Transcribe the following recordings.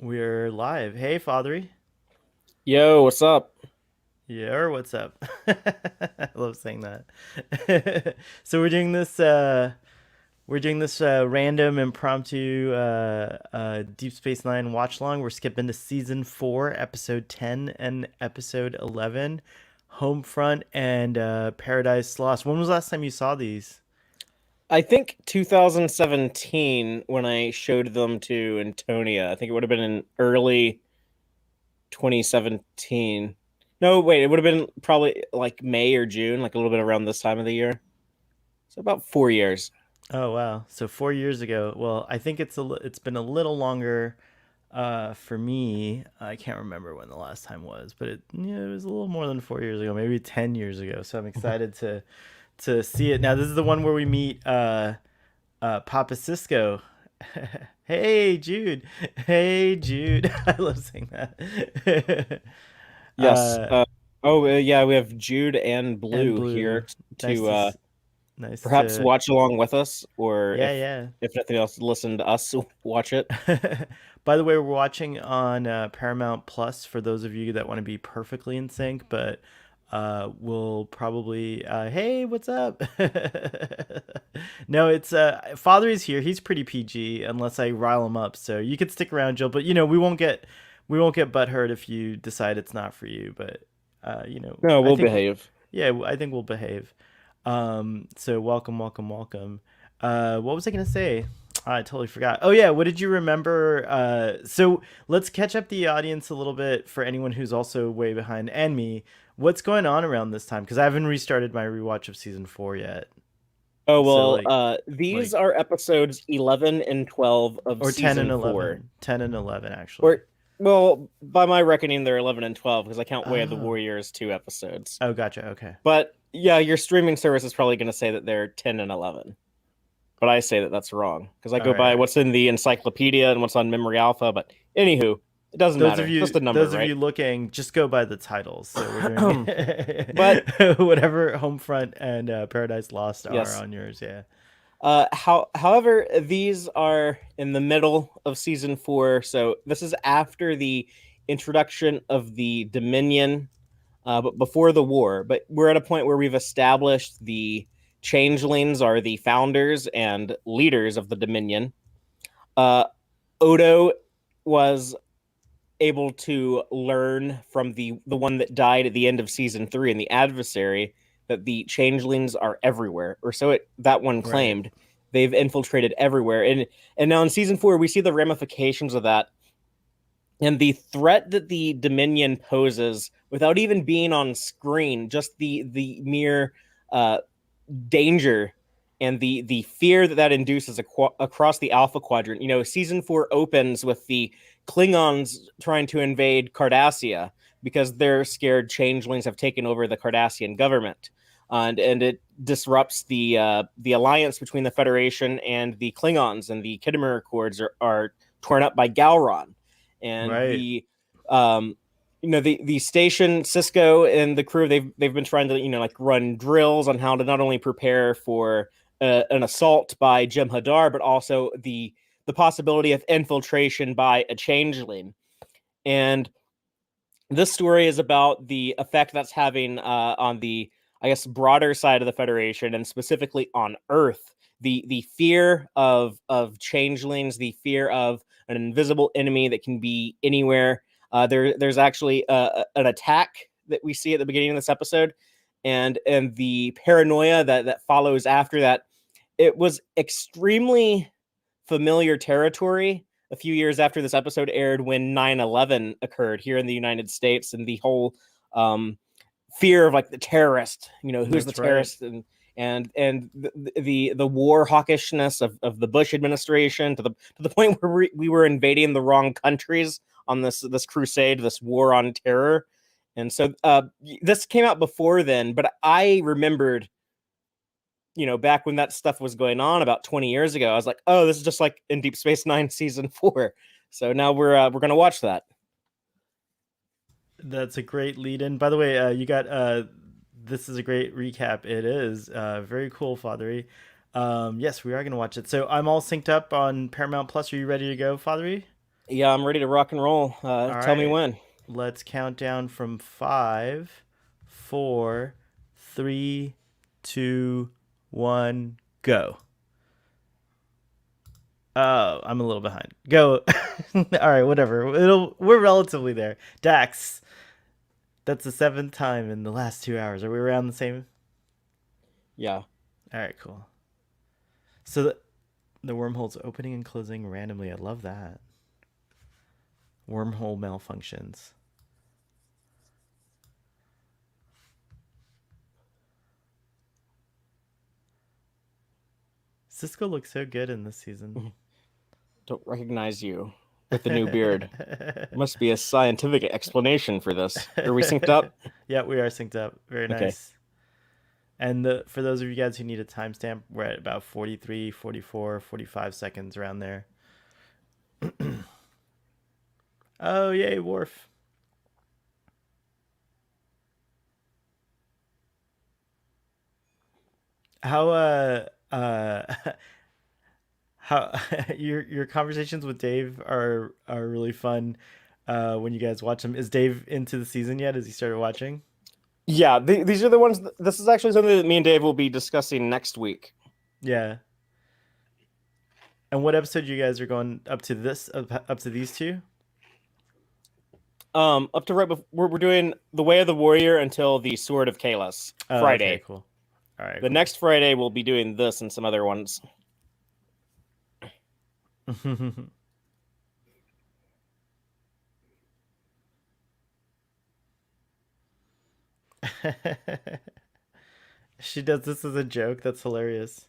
We're live. Hey, Fatheree. Yo, what's up? Yeah, or what's up? I love saying that. So we're doing this random impromptu Deep Space Nine watch along. We're skipping to season 4, episode 10 and episode 11, Homefront and Paradise Lost. When was the last time you saw these? I think 2017 when I showed them to Antonia. I think it would have been in early 2017. No, wait, it would have been probably like May or June, like a little bit around this time of the year. So about 4 years. Oh wow. So 4 years ago. Well, I think it's been a little longer for me. I can't remember when the last time was, but it was a little more than 4 years ago, maybe 10 years ago. So I'm excited to see it. Now this is the one where we meet Papa Cisco. Hey Jude. Hey Jude. I love saying that. Yes. uh Yeah, we have Jude and and Blue Blue. here Nice to to nice perhaps to watch along with us, or Yeah, if nothing else, listen to us watch it. yeah. By the way, we're watching on Paramount Plus for those of you that want to be perfectly in sync, but we'll probably hey, what's up? No, it's Father is here. He's pretty PG unless I rile him up. So you could stick around, Jill, but we won't get butthurt if you decide it's not for you, but No, I we'll think behave. yeah, I think we'll behave. So welcome, welcome, welcome. What was I gonna say? I totally forgot. Oh yeah, what did you remember? So let's catch up the audience a little bit for anyone who's also way behind and me. What's going on around this time? Because I haven't restarted my rewatch of season 4 yet. Oh So well, like these are episodes 11 and 12 of or 10 and season 4. 11. 10 and 11 actually. Or, well, by my reckoning, they're 11 and 12 because I count Way of the Oh. Warriors 2 episodes. Oh, gotcha. Okay. But yeah, your streaming service is probably going to say that they're 10 and 11. But I say that that's wrong because I All go right, all by right. what's in the encyclopedia and what's on Memory Alpha. But anywho, it doesn't Those of matter. It's just you a number, those of right? you looking, just go by the titles. So we're doing But whatever Homefront and Paradise Lost are yes, on yours, yeah. however, these are in the middle of season 4, so this is after the introduction of the Dominion, but before the war. But we're at a point where we've established the changelings are the founders and leaders of the Dominion. Uh, Odo was able to learn from the one that died at the end of season 3 in the adversary that the changelings are everywhere, or so that one Right. claimed. They've infiltrated everywhere, and now in season 4 we see the ramifications of that and the threat that the Dominion poses without even being on screen. Just the mere uh, danger and the fear that induces across the Alpha Quadrant. Season 4 opens with the Klingons trying to invade Cardassia because they're scared changelings have taken over the Cardassian government. And it disrupts the alliance between the Federation and the Klingons, and the Khitomer Accords are torn up by Gowron. And Right. the station, Cisco and the crew, they've been trying to like run drills on how to not only prepare for an assault by Jem'Hadar, but also the possibility of infiltration by a changeling. And this story is about the effect that's having on the, I guess, broader side of the Federation, and specifically on Earth. The fear of changelings, the fear of an invisible enemy that can be anywhere. There's actually an attack that we see at the beginning of this episode, and the paranoia that follows after that. It was extremely familiar territory a few years after this episode aired, when 9/11 occurred here in the United States, and the whole fear of like the terrorist, who's the That's right. terrorist, and the war hawkishness of the Bush administration, to the point where we were invading the wrong countries on this crusade, this war on terror. And so this came out before then, but I remembered, back when that stuff was going on about 20 years ago, I was like, oh, this is just like in Deep Space Nine season 4. So now we're gonna watch that. That's a great lead in. By the way, you got this is a great recap. It is very cool, Fathery. Yes, we are going to watch it. So I'm all synced up on Paramount Plus. Are you ready to go, Fathery? Yeah, I'm ready to rock and roll. All Tell me right. when. Let's count down from 5, 4, 3, 2, 1, go. Oh, I'm a little behind. Go. All right, whatever. We're relatively there. Dax, that's the seventh time in the last 2 hours. Are we around the same? Yeah. All right, cool. So the wormhole's opening and closing randomly. I love that. Wormhole malfunctions. Cisco looks so good in this season. Don't recognize you with the new beard. Must be a scientific explanation for this. Are we synced up? Yeah, we are synced up. Very Okay. nice. And for those of you guys who need a timestamp, we're at about 43, 44, 45 seconds around there. Oh, yay, Worf. How how your conversations with Dave are really fun when you guys watch them. Is Dave into the season yet? Has he started watching? Yeah, these are the ones. This is actually something that me and Dave will be discussing next week. Yeah. And what episode you guys are going up to these two? Up to right before we're doing the Way of the Warrior until the Sword of Kalos Oh, okay, Friday. cool. All right, The cool. next Friday we'll be doing this and some other ones. She does this as a joke. That's hilarious.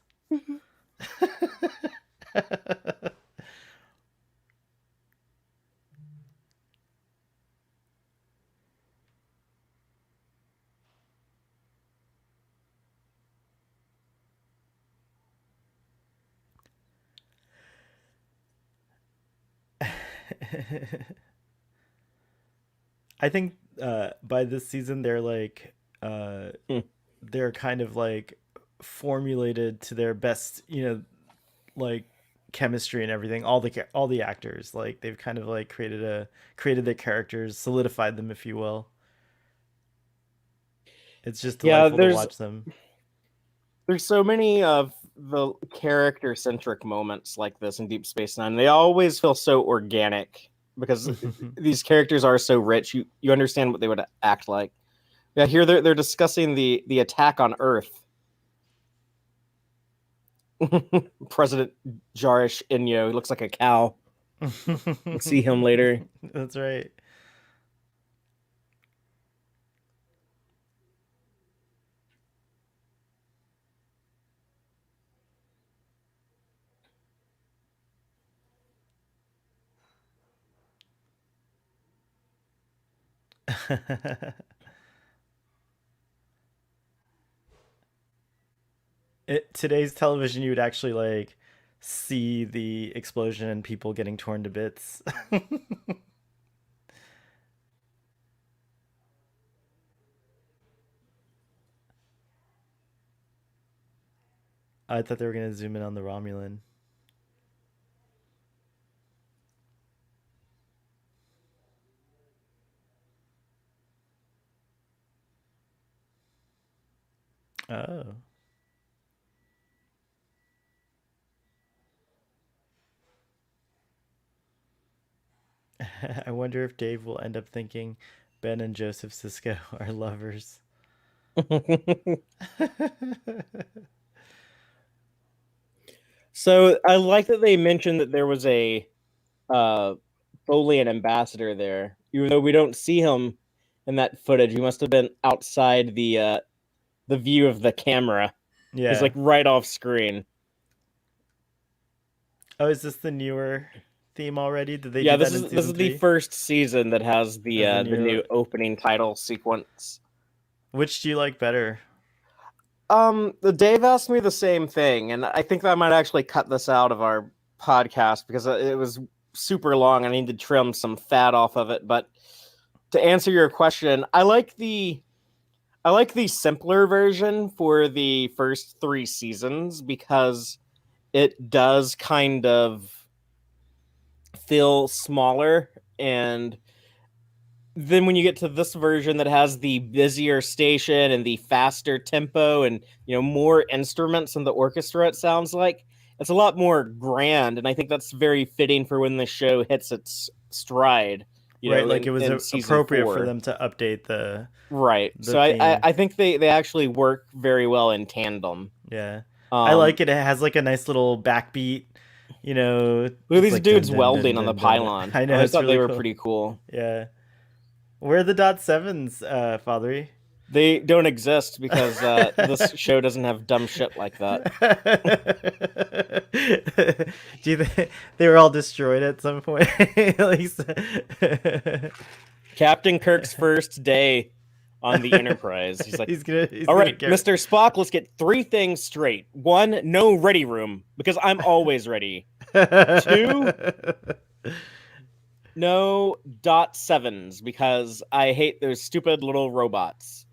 I think by this season uh, they're kind of like formulated to their best, like chemistry and everything. All the actors, like they've kind of like created their characters, solidified them, if you will. It's just Yeah, delightful to watch them. there's so many of the character centric moments like this in Deep Space Nine. They always feel so organic because these characters are so rich. You understand what they would act like. Yeah, here they're discussing the attack on Earth. President Jarish Inyo, he looks like a cow. We'll see him later. That's right. Today's television, you would actually like see the explosion and people getting torn to bits. I thought they were gonna zoom in on the Romulan. Oh. I wonder if Dave will end up thinking Ben and Joseph Sisko are lovers. So I like that they mentioned that there was a uh, Bolian ambassador there, even though we don't see him in that footage. He must have been outside the view of the camera. He's Yeah. like right off screen. Oh, is this the newer theme already? Did they Yeah, do this that in is this season is the three? first season that has As the the new, new opening title sequence. which do you like better? Dave asked me the same thing, and I think that I might actually cut this out of our podcast because it was super long. I need to trim some fat off of it. But to answer your question, I like the simpler version for the first 3 seasons because it does kind of feel smaller, and then when you get to this version that has the busier station and the faster tempo and more instruments in the orchestra, it sounds like it's a lot more grand, and I think that's very fitting for when the show hits its stride, Right, like it was in season appropriate for 4. them to update Right. the So I, I, theme. I think they actually work very well in tandem. Yeah. I Um, like it. It has like a nice little backbeat. You know, Look at it's these like dun dudes dun dun welding on the dun dun. pylon. I I know, always it's thought they really were cool. pretty cool. Yeah. Where are the dot sevens, Fatheree? They don't exist because this show doesn't have dumb shit like that. Do you think they were all destroyed at some point? Like, Captain Kirk's first day on the Enterprise. He's like, he's all gonna right, get. Mr. Spock, let's get 3 things straight. 1, no ready room, because I'm always ready. 2, no dot sevens, because I hate those stupid little robots.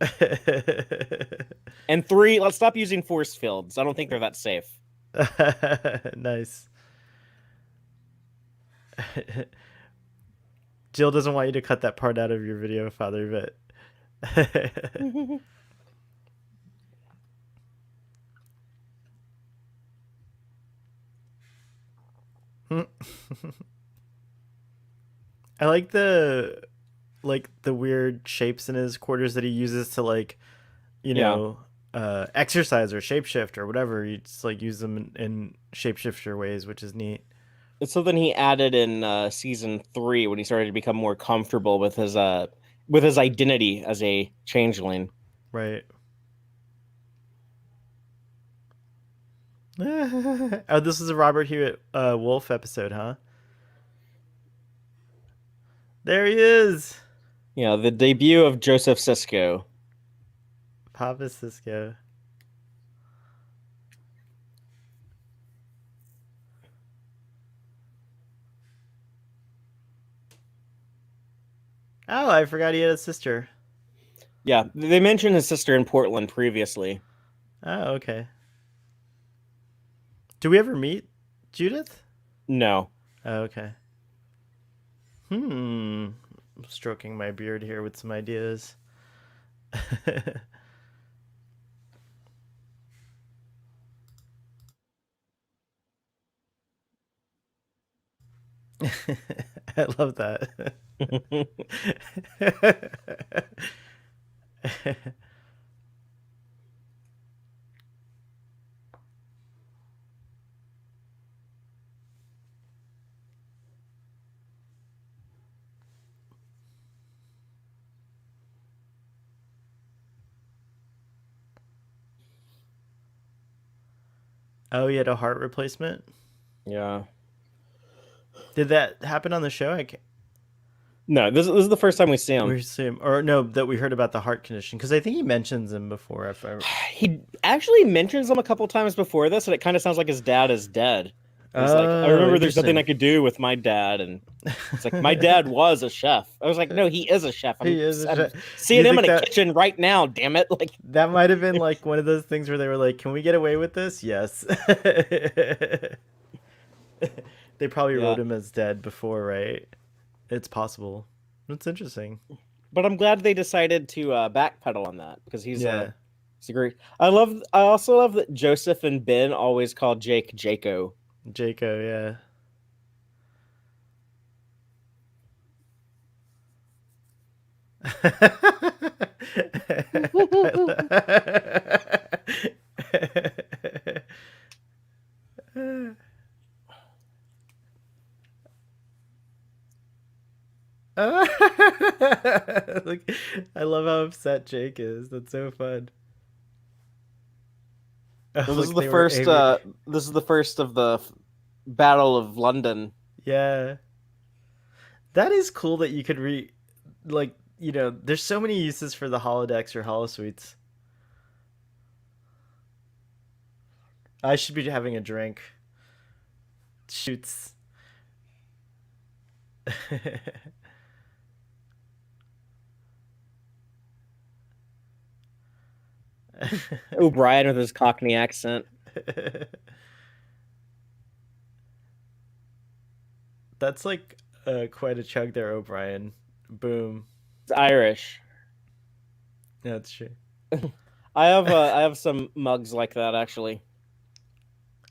And 3, let's stop using force fields. I don't think they're that safe. Nice. Jill doesn't want you to cut that part out of your video, Father, but I like the weird shapes in his quarters that he uses to like, you Yeah. know, exercise or shapeshift or whatever. You just like use them in shapeshifter ways, which is neat. It's something he added in season 3 when he started to become more comfortable with his identity as a changeling. Right. Oh, this is a Robert Hewitt Wolf episode, huh? There he is. Yeah, the debut of Joseph Sisko. Papa Cisco. Oh, I forgot he had a sister. Yeah, they mentioned his sister in Portland previously. Oh, okay. Do we ever meet Judith? No. Oh, okay. Stroking my beard here with some ideas. I love that. Oh, he had a heart replacement? Yeah. Did that happen on the show? I can't. No, this is the first time we see him. We see him, or no, that we heard about the heart condition because I think he mentions him before. If I. He actually mentions him a couple times before this, and it kind of sounds like his dad is dead. He's like, I Oh, remember there's nothing I interesting. could do with my dad, and it's like my dad was a chef. I was like, no, he is a chef. He is. I'm Do you seeing him in think a that kitchen right now. Damn it! Like, that might have been like one of those things where they were like, "Can we get away with this?" Yes. They probably yeah. wrote him as dead before, right? It's possible. It's interesting. But I'm glad they decided to backpedal on that because Yeah, he's a great. I also love that Joseph and Ben always call Jake Jaco. Jaco. Yeah. Like, I love how upset Jake is. That's so fun. Oh, So look, they were this is the first of the Battle of London. yeah. That is cool that you could like, there's so many uses for the holodecks or holosuites. I should be having a drink. Shoots. O'Brien with his Cockney accent. That's like quite a chug there, O'Brien. Boom. It's Irish. Yeah, that's true. I have some mugs like that actually.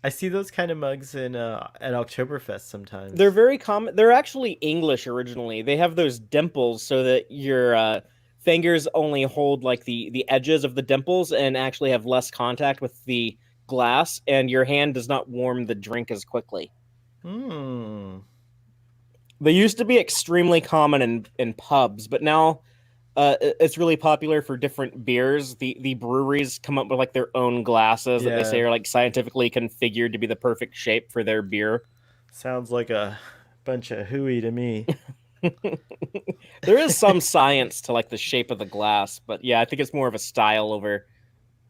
I see those kind of mugs in at Oktoberfest They're sometimes. very common. They're actually English originally. They have those dimples so that your fingers only hold like the edges of the dimples and actually have less contact with the glass, and your hand does not warm the drink as quickly. Hmm. They used to be extremely common in pubs, but now it's really popular for different beers. The breweries come up with like their own glasses that they say Yeah. are like scientifically configured to be the perfect shape for their beer. Sounds like a bunch of hooey to me. There is some science to like the shape of the glass, but yeah, I think it's more of a style over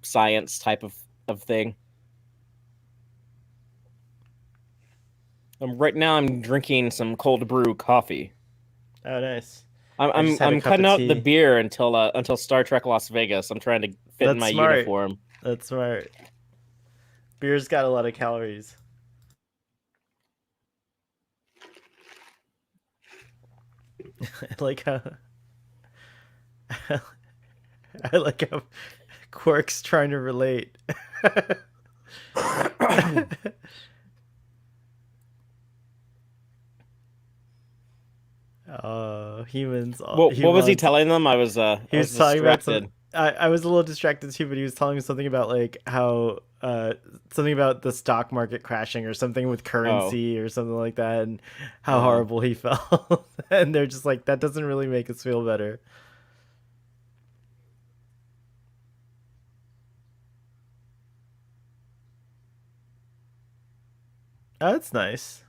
science type of thing. Right now, I'm drinking some cold brew coffee. Oh, nice. I'm I just I'm had a I'm cup cutting of out the tea. beer until Star Trek Las Vegas. I'm trying to fit in That's my smart. uniform. That's smart. Beer's got a lot of calories. I like how I like how Quark's trying to relate. Oh, humans, What was he humans. telling them? He I was was talking about some. distracted. I was a little distracted too, but he was telling me something about like how something about the stock market crashing or something with Oh, currency or something like that, and how uh, horrible he felt. And they're just like, that doesn't really make us feel better. Oh, that's nice.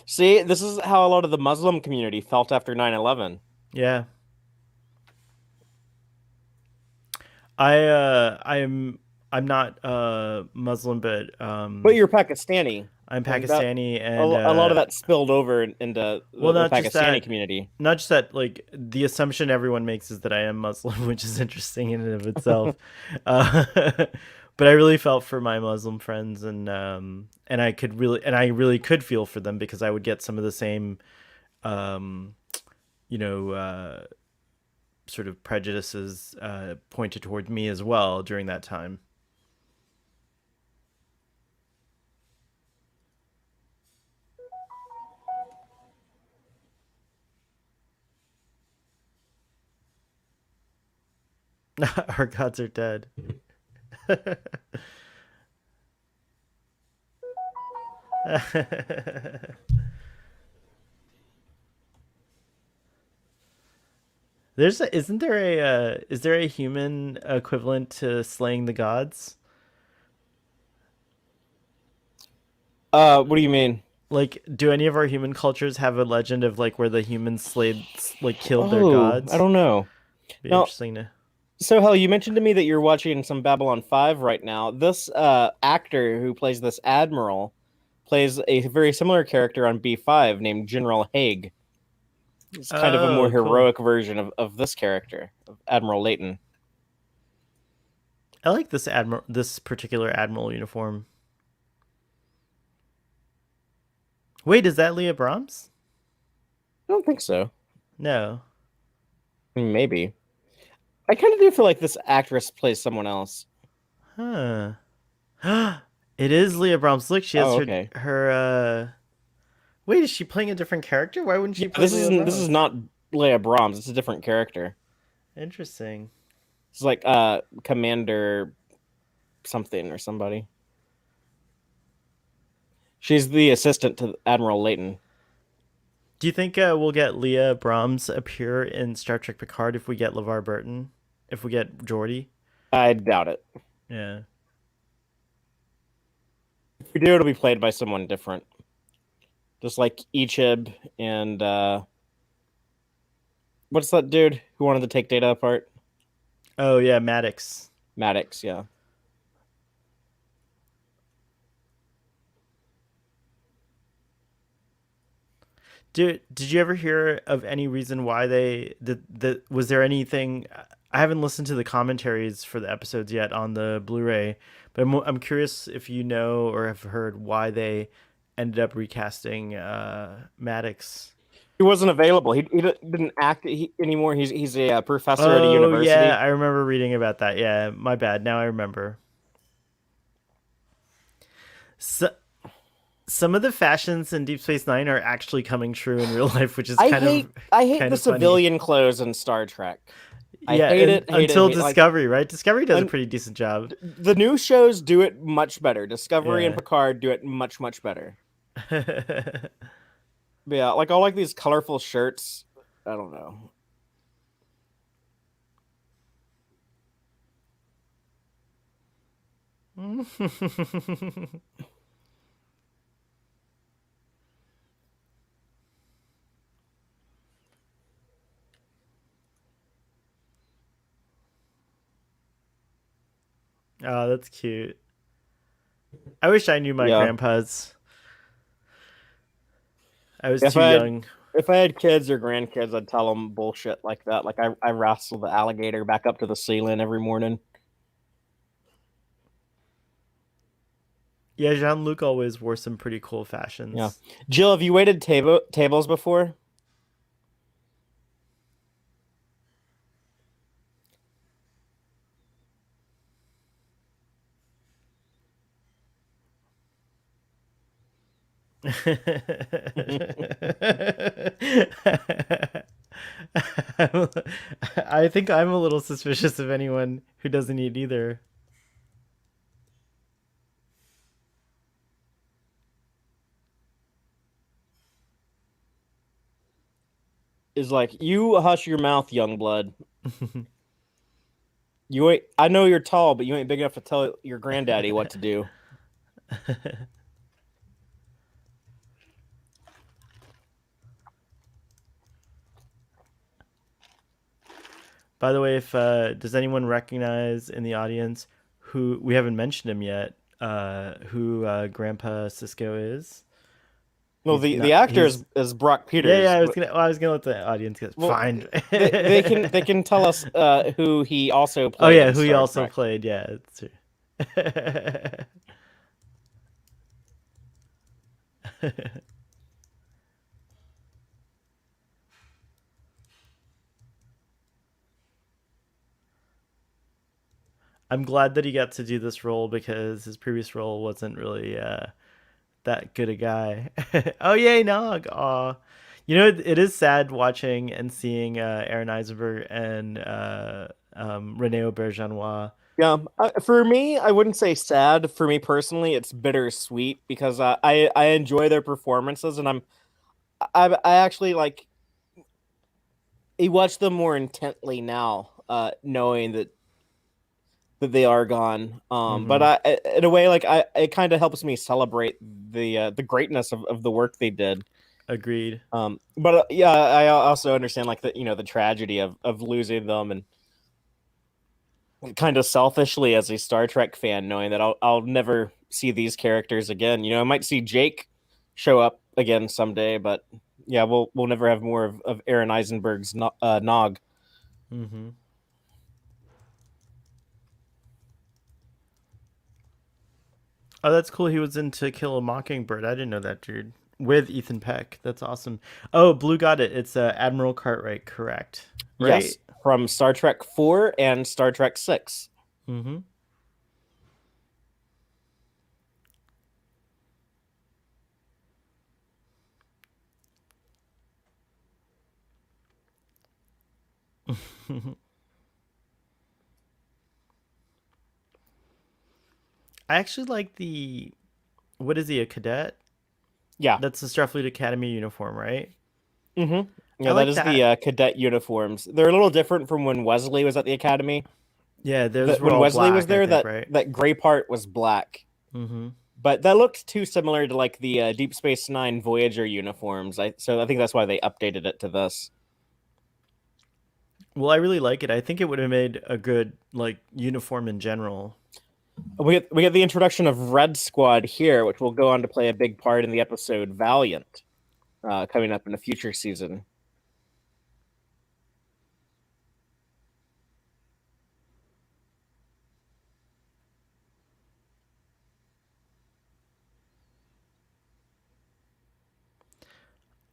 see, this is how a lot of the Muslim community felt after 9/11. Yeah, I'm not Muslim, but But you're Pakistani, I'm like that. Pakistani, and A lot of that spilled over into well, the Pakistani not just that, like the assumption everyone makes is that I am Muslim, which is interesting in and of itself. Uh, but I really felt for my Muslim friends, and I really could feel for them because I would get some of the same, um, you know, sort of prejudices pointed toward me as well during that time. Our gods are dead. Isn't there a is there a human equivalent to slaying the gods? What do you mean? Like, do any of our human cultures have a legend of like where the humans slayed, like killed their Oh, I gods? don't know. Be Now, interesting to. so Hell, you mentioned to me that you're watching some Babylon 5 right now. This actor who plays this admiral plays a very similar character on B5 named General Haig. It's kind of a more Oh, cool. heroic version of this character, of Admiral Leighton. I like this particular admiral uniform. Wait, is that Leah Brahms? I don't think so. No. Maybe. I kind of do feel like this actress plays someone else. Huh. It is Leah Brahms. Look, she has Oh, her okay. her. Wait, is she playing a different character? Why wouldn't Yeah, she play Leah this is Brahms? not Leia Brahms. It's a different character. Interesting. It's like Commander something or somebody. She's the assistant to Admiral Leighton. Do you think we'll get Leah Brahms appear in Star Trek Picard if we get LeVar Burton? If we get Geordi? I doubt it. Yeah. If we do, it'll be played by someone different. Just like Ichib and what's that dude who wanted to take Data apart? Oh yeah, Maddox. Maddox, yeah. Did you ever hear of any reason why they did that? Was there anything? I haven't listened to the commentaries for the episodes yet on the Blu-ray, but I'm curious if you know or have heard why they ended up recasting Maddox. He wasn't available. He didn't act anymore. He's a professor at a Oh yeah, university. I remember reading about that. Yeah, my bad. Now I remember. So, some of the fashions in Deep Space Nine are actually coming true in real life, which is I kind of hate I hate kind the of funny. civilian clothes in Star Trek. I Yeah, hate and it, hate it, until hate like Discovery, right? Discovery does a and pretty decent job. the new shows do it much better. Discovery and Yeah. Picard do it much better. But yeah, like I like these colorful shirts. I don't know. Oh, that's cute. I wish I knew my Yeah. grandpa's. I was If too I had young. if I had kids or grandkids, I'd tell them bullshit like that. Like I wrestle the alligator back up to the ceiling every morning. Yeah, Jean Luc always wore some pretty cool Yeah. fashions. Jill, have you waited tables before? I think I'm a little suspicious of anyone who doesn't eat either. Is like you hush your mouth, young blood. You ain't. I know you're tall, but you ain't big enough to tell your granddaddy what to do. By the way, if does anyone recognize in the audience who we haven't mentioned him yet? Who Grandpa Cisco is? No, He's the not. actor He's is Brock yeah. Peters, I was but gonna. Well, I was gonna let the audience get well, find. they can tell us who he also Oh played yeah, in who he Star also Trek. played. Yeah, it's true. I'm glad that he got to do this role because his previous role wasn't really that good a guy. Oh yay, Nog! Aw. You know, it is sad watching and seeing Aaron Eisenberg and Rene Auberjonois. Yeah, for me, I wouldn't say sad. For me personally, it's bittersweet because I enjoy their performances, and I actually like I watch them more intently now, knowing that they are gone. But Mm-hmm. in a way, like it kind of helps me celebrate the greatness of the work they did. Agreed. But yeah, I also understand like the tragedy of losing them, and kind of selfishly as a Star Trek fan, knowing that I'll never see these characters again. I might see Jake show up again someday, but yeah, we'll never have more of Aaron Eisenberg's Nog. Mm-hmm. Oh, that's cool. He was in To Kill a Mockingbird. I didn't know that, dude. With Ethan Peck. That's awesome. Oh, Blue got it. It's Admiral Cartwright, correct? Right? Yes, from Star Trek 4 and Star Trek 6. Mm-hmm. I actually like the. What is he, a cadet? Yeah. That's the Starfleet Academy uniform, right? I Yeah, that like is that. the cadet uniforms. They're a little different from when Wesley was at the academy. Yeah, those That were when all Wesley was black, I there, think, that right? that gray part was black. Mm-hmm. But that looked too similar to like the Deep Space Nine Voyager uniforms. So I think that's why they updated it to this. Well, I really like it. I think it would have made a good like uniform in general. We get the introduction of Red Squad here, which will go on to play a big part in the episode Valiant. coming up in a future season.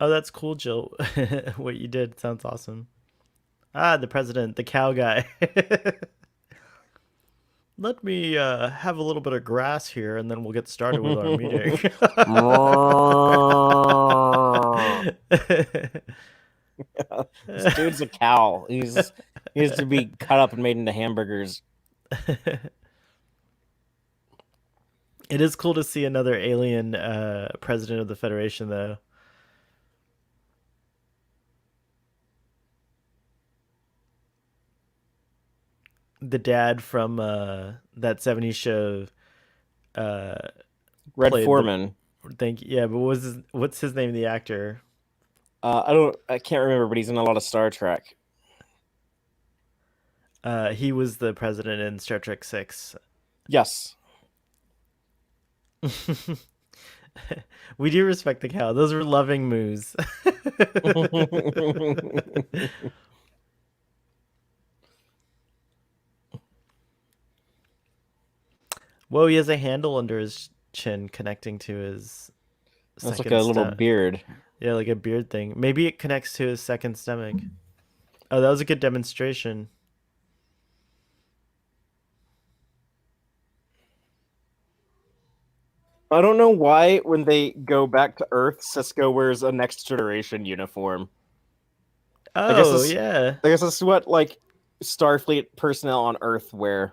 Oh, that's cool, Jill. What you did sounds awesome. Ah, the president, the cow guy. Let me have a little bit of grass here, and then we'll get started with our meeting. This dude's a cow. He has to be cut up and made into hamburgers. It is cool to see another alien president of the Federation, though. The dad from that '70s show uh, Red played the. Foreman. Yeah, but what's his name? The actor. I can't remember, but he's in a lot of Star Trek. He was the president in Star Trek Six. Yes. We do respect the cow. Those were loving moos. Whoa, he has a handle under his chin connecting to his That's like a second little stomach. beard. Yeah, like a beard thing. Maybe it connects to his second stomach. Oh, that was a good demonstration. I don't know why when they go back to Earth, Cisco wears a Next Generation uniform. I guess Oh, this yeah. I guess this is what like Starfleet personnel on Earth wear.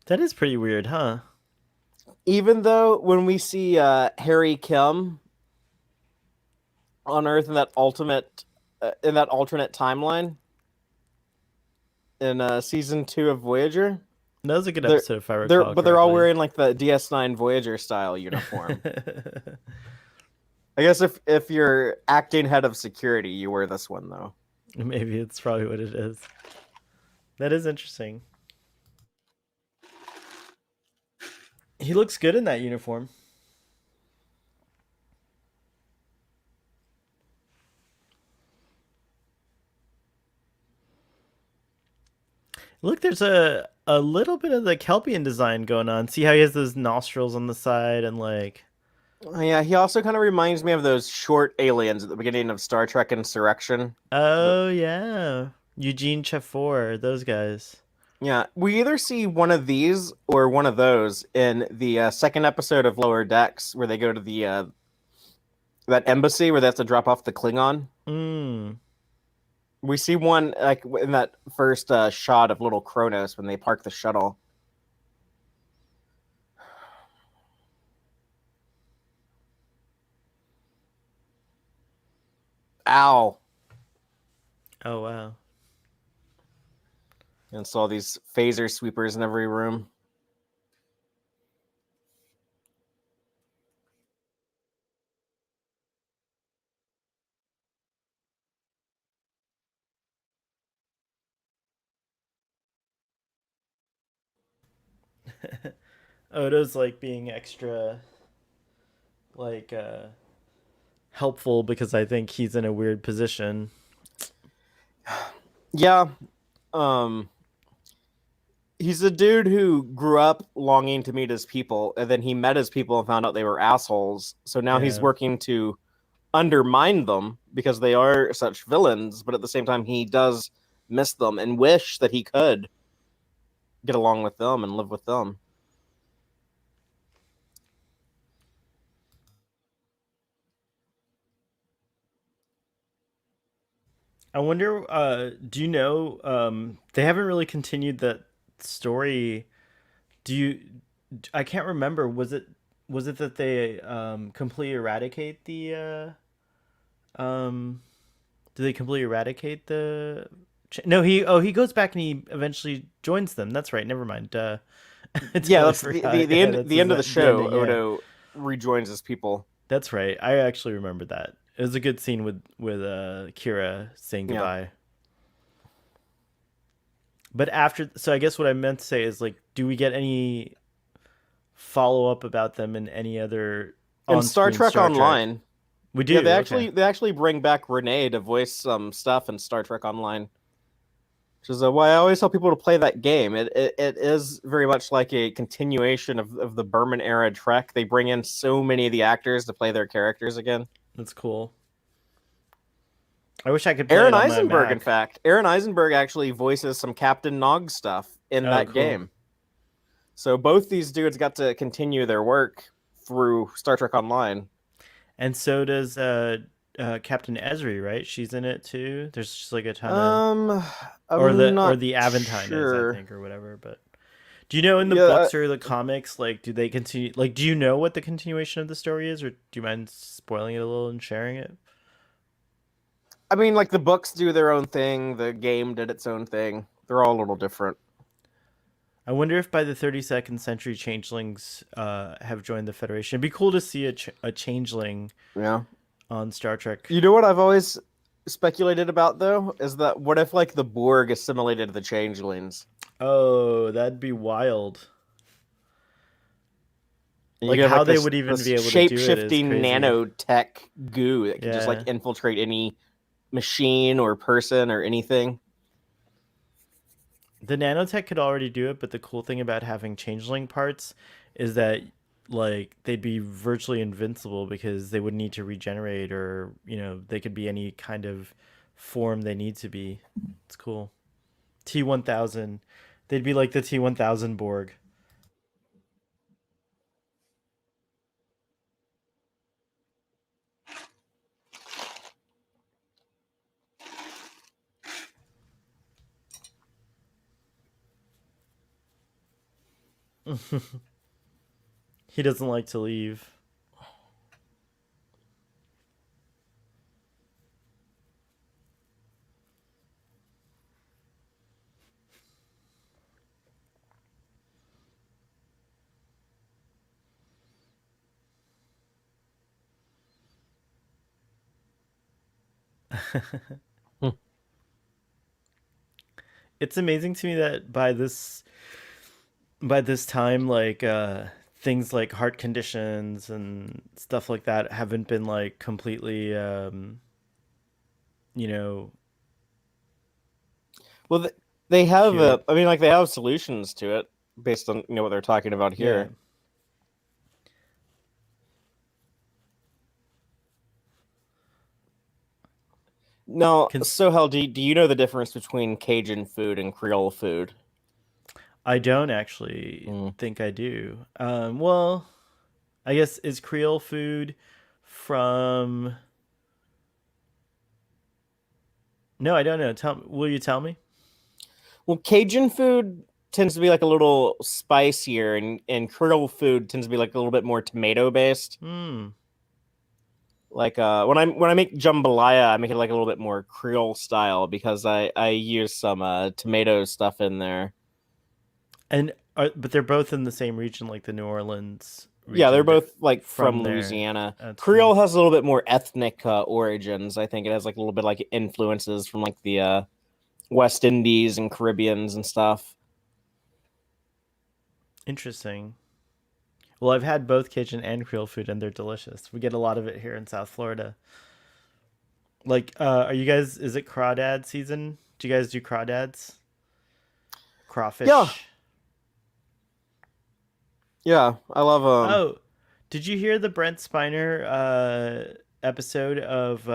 That is pretty weird, huh? Even though when we see Harry Kim on Earth in that alternate timeline in season 2 of Voyager, That was a good they're episode if I recall they're all correctly. wearing like the DS9 Voyager style uniform. I guess if you're acting head of security, you wear this one though. Maybe it's probably what it is. That is interesting. He looks good in that uniform. Look, there's a little bit of the Kelpian design going on. See how he has those nostrils on the side and like. Oh, yeah, he also kind of reminds me of those short aliens at the beginning of Star Trek Insurrection. Oh yeah, Eugene Chefor, those guys. Yeah, we either see one of these or one of those in the second episode of Lower Decks, where they go to the that embassy where they have to drop off the Klingon. Mm. We see one like in that first shot of little Kronos when they park the shuttle. Ow! Oh wow. And saw these phaser sweepers in every room. Odo's like being extra like helpful because I think he's in a weird position. Yeah, um, he's a dude who grew up longing to meet his people, and then he met his people and found out they were assholes. So now he's Yeah. working to undermine them because they are such villains, but at the same time, he does miss them and wish that he could get along with them and live with them. I wonder do you know they haven't really continued that story. Do you I can't remember. Was it that they completely eradicate the do they completely eradicate the no, he goes back and he eventually joins them. That's right. Never mind. I Yeah, totally that's forgot. the Yeah, end. that's The end of the the show. ending. Yeah, Odo rejoins his people. that's right. I actually remember that. It was a good scene with Kira saying Yeah, goodbye. But after, so I guess what I meant to say is like, do we get any follow up about them in any other and Star on-screen Trek Star Trek? Online. We Yeah, do. Okay. they actually bring back Renee to voice some stuff in Star Trek Online, which is why I always tell people to play that game. It is very much like a continuation of the Berman era Trek. They bring in so many of the actors to play their characters again. That's cool. I wish I could play it Aaron on my Eisenberg, in Mac. fact, Aaron Eisenberg actually voices some Captain Nog stuff in Oh, that cool. game. So both these dudes got to continue their work through Star Trek Online. And so does Captain Esri, right? She's in it too. There's just like a ton of Um, I'm or not the Aventine is, I sure. think, or whatever. But do you know in the Yeah, books or the comics, like, do they continue? Like, do you know what the continuation of the story is, or do you mind spoiling it a little and sharing it? I mean, like the books do their own thing. The game did its own thing. They're all a little different. I wonder if by the 32nd century changelings have joined the Federation. It'd be cool to see a changeling Yeah. on Star Trek. You know what I've always speculated about though is that what if like the Borg assimilated the changelings? Oh, that'd be wild. And you Like could have how like they would even this be able to shape do it is shifting crazy. nanotech goo that could just like Yeah. infiltrate any machine or person or anything. The nanotech could already do it, but the cool thing about having changeling parts is that like they'd be virtually invincible because they wouldn't need to regenerate or, they could be any kind of form they need to be. It's cool. T1000. They'd be like the T1000 Borg. He doesn't like to leave. Hmm. It's amazing to me that by this time, like things like heart conditions and stuff like that haven't been like completely you know Well, they have cured. I mean, like they have solutions to it based on what they're talking about Yeah. here. Now, Cons- so Hal, do you know the difference between Cajun food and Creole food? I don't actually Mm. think I do. Well, I guess is Creole food from. No, I don't know. Will you tell me? Well, Cajun food tends to be like a little spicier, and Creole food tends to be like a little bit more tomato based. Hmm. Like when I make jambalaya, I make it like a little bit more Creole style because I use some tomato stuff in there. But they're both in the same region, like the New Orleans Yeah, they're region. They're both like from from there. Louisiana. That's cool. Creole has a little bit more ethnic origins. I think it has like a little bit like influences from like the West Indies and Caribbeans and stuff. Interesting. Well, I've had both Cajun and Creole food, and they're delicious. We get a lot of it here in South Florida. Like, are you guys? Is it crawdad season? Do you guys do crawdads? Yeah, Crawfish. yeah, I love Oh, did you hear the Brent Spiner episode of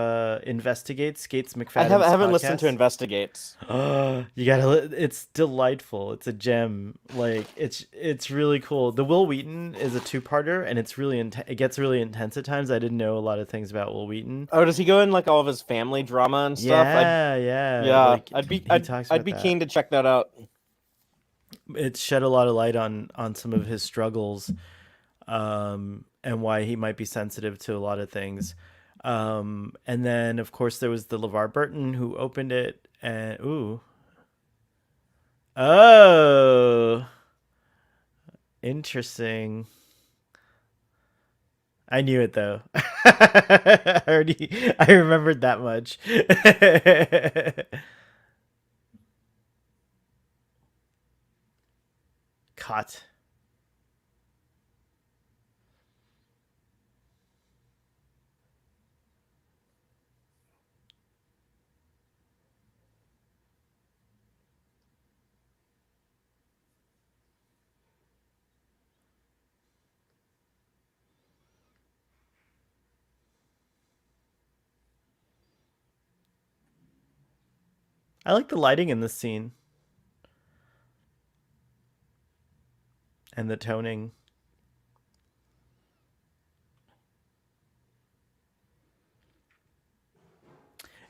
Investigates Gates I McFadden's haven't listened to podcast? Investigates. Oh, you gotta. It's delightful. It's a gem. Like it's really cool. The Will Wheaton is a two-parter, and it's really it gets really intense at times. I didn't know a lot of things about Will Wheaton. Oh, does he go in like all of his family drama and stuff? Yeah, yeah. Yeah, Like he talks I'd about be that. keen to check that out. It shed a lot of light on some of his struggles, and why he might be sensitive to a lot of things. And then of course there was the LeVar Burton who opened it, and ooh, oh, interesting. I knew it though. I remembered that much. Caught. I like the lighting in this scene and the toning.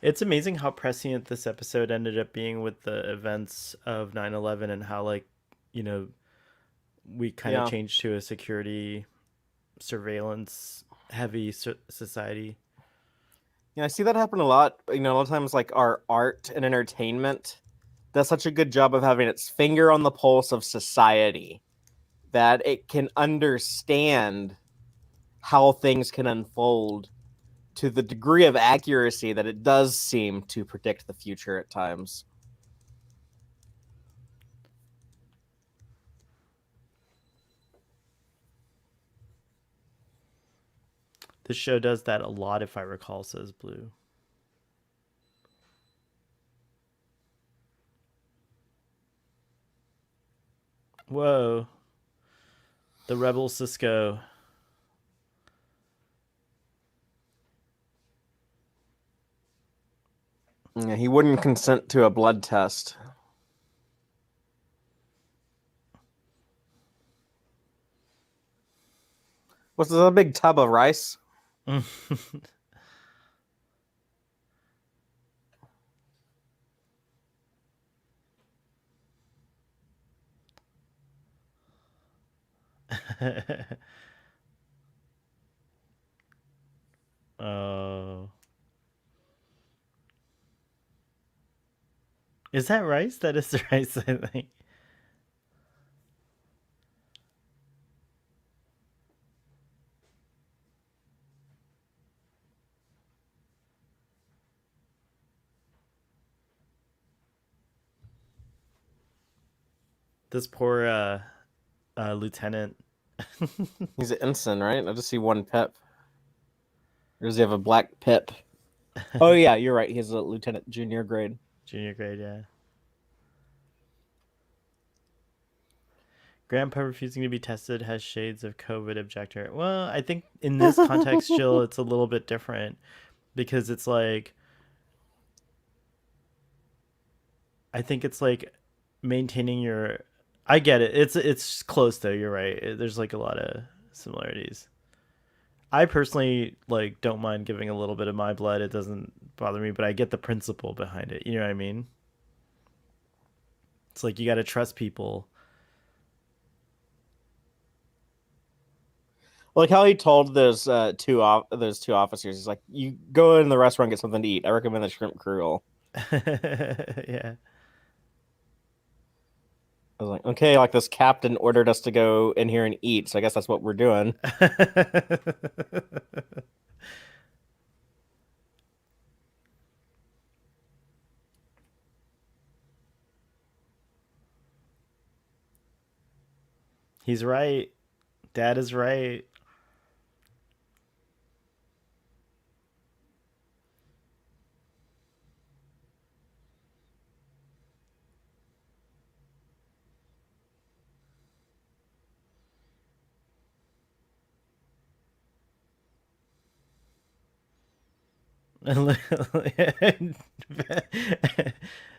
It's amazing how prescient this episode ended up being with the events of 9/11 and how like, you know, we kind of Yeah. changed to a security surveillance heavy society. Yeah, I see that happen a lot. A lot of times, like our art and entertainment does such a good job of having its finger on the pulse of society that it can understand how things can unfold to the degree of accuracy that it does seem to predict the future at times. This show does that a lot, if I recall, says Blue. Whoa. The Rebel Cisco. Yeah, he wouldn't consent to a blood test. Was this a big tub of rice? Oh. Is that rice? That is the rice, I think. This poor lieutenant. He's an ensign, right? I just see one pip. Or does he have a black pip? Oh yeah, you're right. He has a lieutenant junior grade. Junior grade, yeah. Grandpa refusing to be tested has shades of COVID objector. Well, I think in this context, Jill, it's a little bit different because it's like, I think it's like maintaining your. I get it. It's close though. You're right. There's like a lot of similarities. I personally like don't mind giving a little bit of my blood. It doesn't bother me, but I get the principle behind it. You know what I mean? It's like you got to trust people. Like how he told those two officers, he's like, "You go in the restaurant, get something to eat. I recommend the shrimp creole." Yeah. I was like, "Okay, like this captain ordered us to go in here and eat, so I guess that's what we're doing." He's right. Dad is right.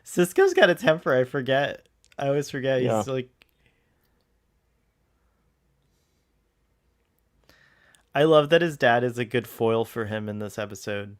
Cisco's got a temper. I forget. I always forget. Yeah, He's like, I love that his dad is a good foil for him in this episode.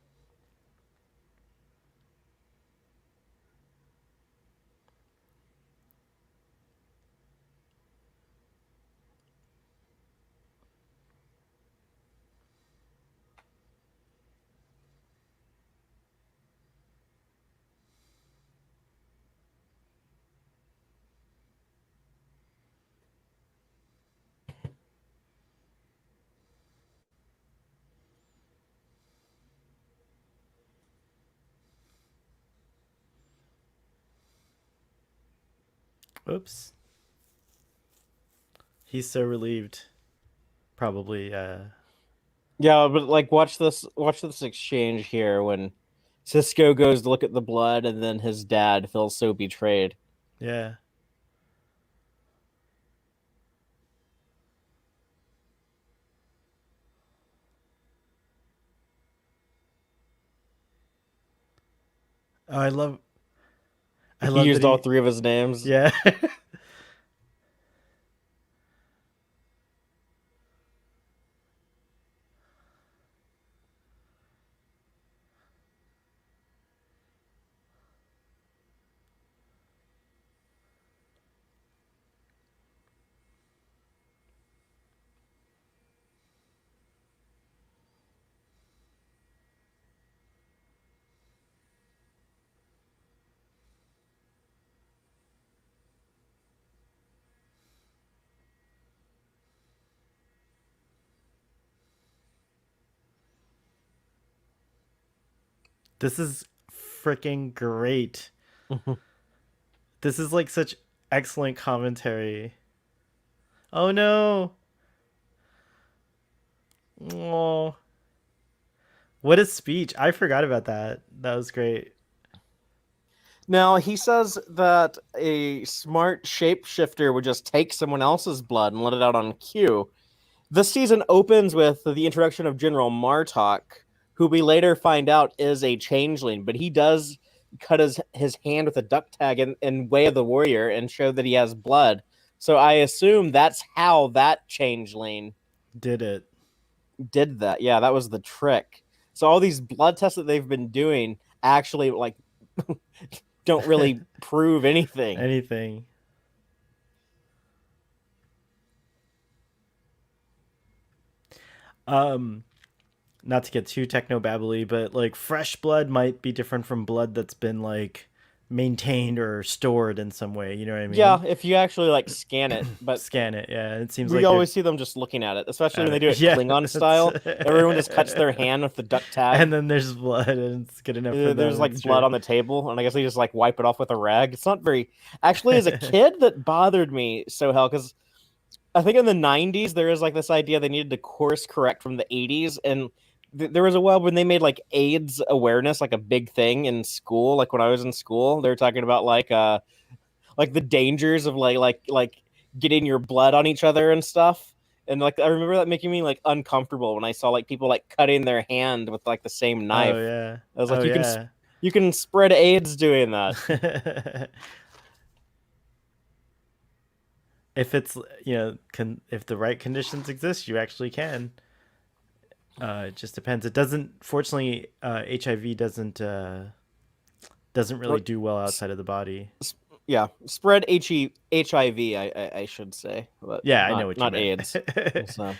Oops. He's so relieved. Probably. yeah, but like, watch this exchange here when Cisco goes to look at the blood, and then his dad feels so betrayed. Yeah. Oh, I love. I He love that used all he. three of his names. Yeah. This is freaking great. This is like such excellent commentary. Oh no. Oh. What a speech. I forgot about that. That was great. Now, he says that a smart shapeshifter would just take someone else's blood and let it out on cue. This season opens with the introduction of General Martok, who we later find out is a changeling, but he does cut his hand with a duck tag in Way of the Warrior and show that he has blood. So I assume that's how that changeling Did it. did that. Yeah, that was the trick. So all these blood tests that they've been doing actually like don't really prove anything. Anything. Um Not to get too techno babbly, but like fresh blood might be different from blood that's been like maintained or stored in some way. You know what I mean? Yeah, if you actually like scan it, but Scan it. Yeah, it seems we like they're always see them just looking at it, especially at when they it. do it Yeah, Klingon that's style. Everyone just cuts their hand with the duck and tag. then there's blood, and it's good enough for There's them. like It's blood true. on the table, and I guess they just like wipe it off with a rag. It's not very. Actually, as a kid, that bothered me so hell because I think in the '90s there was like this idea they needed to course correct from the '80s, and there was a while when they made like AIDS awareness like a big thing in school. Like when I was in school, they were talking about like the dangers of like getting your blood on each other and stuff. And like I remember that making me like uncomfortable when I saw like people like cutting their hand with like the same Oh knife. yeah. I was Oh like, yeah. you can spread AIDS doing that. If it's if the right conditions exist, you actually can. It just depends. It doesn't. Fortunately, HIV doesn't really do well outside of the body. Yeah, spread HIV. I should say, but Yeah, I know not what you not meant. AIDS. So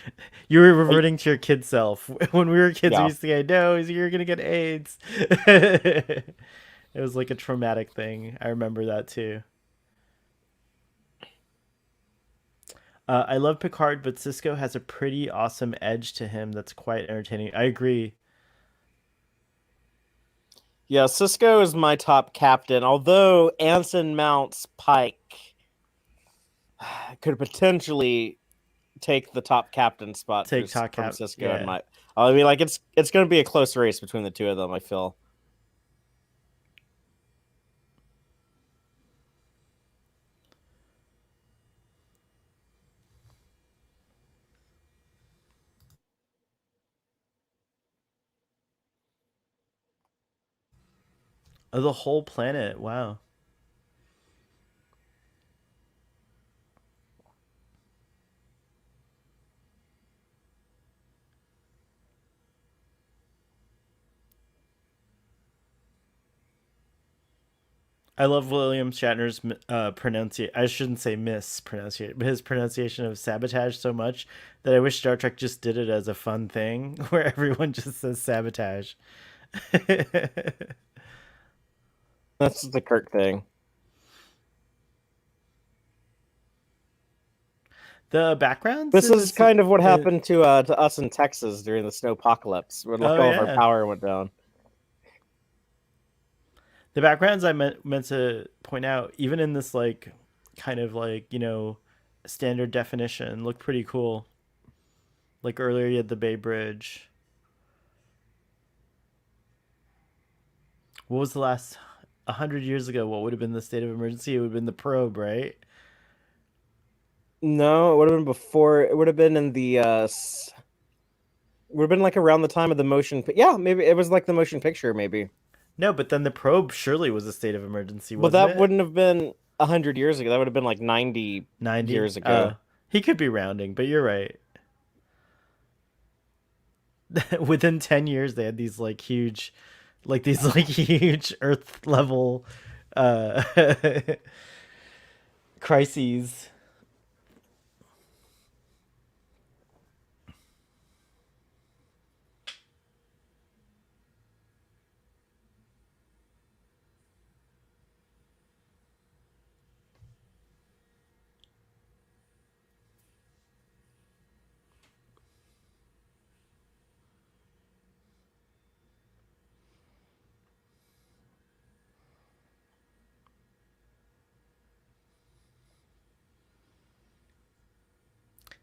You were I, reverting to your kid self. When we were kids, we yeah. used to say, "No, you're gonna get AIDS." It was like a traumatic thing. I remember that too. I love Picard, but Cisco has a pretty awesome edge to him that's quite entertaining. I agree. Yeah, Cisco is my top captain, although Anson Mounts Pike could potentially take the top captain spot Take talk from cap. Cisco and Yeah. my. I mean, like it's going to be a close race between the two of them. I feel. Oh, the whole planet. Wow. I love William Shatner's pronunciation. I shouldn't say mispronunciation, but his pronunciation of sabotage so much that I wish Star Trek just did it as a fun thing where everyone just says sabotage. That's the Kirk thing. The backgrounds This in is this. kind of what happened to us in Texas during the snowpocalypse when like Oh all of our yeah, power went down. the backgrounds I meant to point out, even in this like kind of like standard definition, look pretty cool. Like earlier, you had the Bay Bridge. What was the last 100 years ago? What would have been the state of emergency? It would have been the probe, right? No, it would have been before. It would have been in the would have been like around the time of the motion. Yeah, maybe it was like the motion picture. Maybe No, but then the probe surely was a state of emergency, But wasn't that it? wouldn't have been 100 years ago. That would have been like 90 90. years ago. He could be rounding, but you're right. Within 10 years, they had these like huge Earth level uh, crises.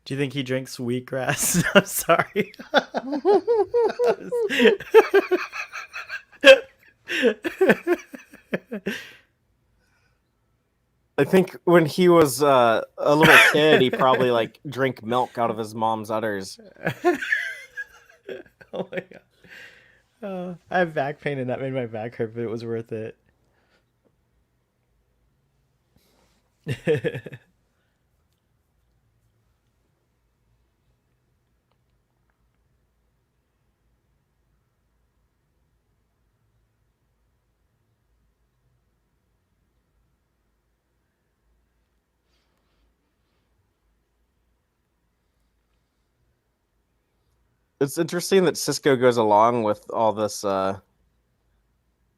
Do you think he drinks wheatgrass? I'm sorry. I think when he was a little kid, he probably like drank milk out of his mom's udders. Oh my god. I have back pain and that made my back hurt, but it was worth it. It's interesting that Cisco goes along with all this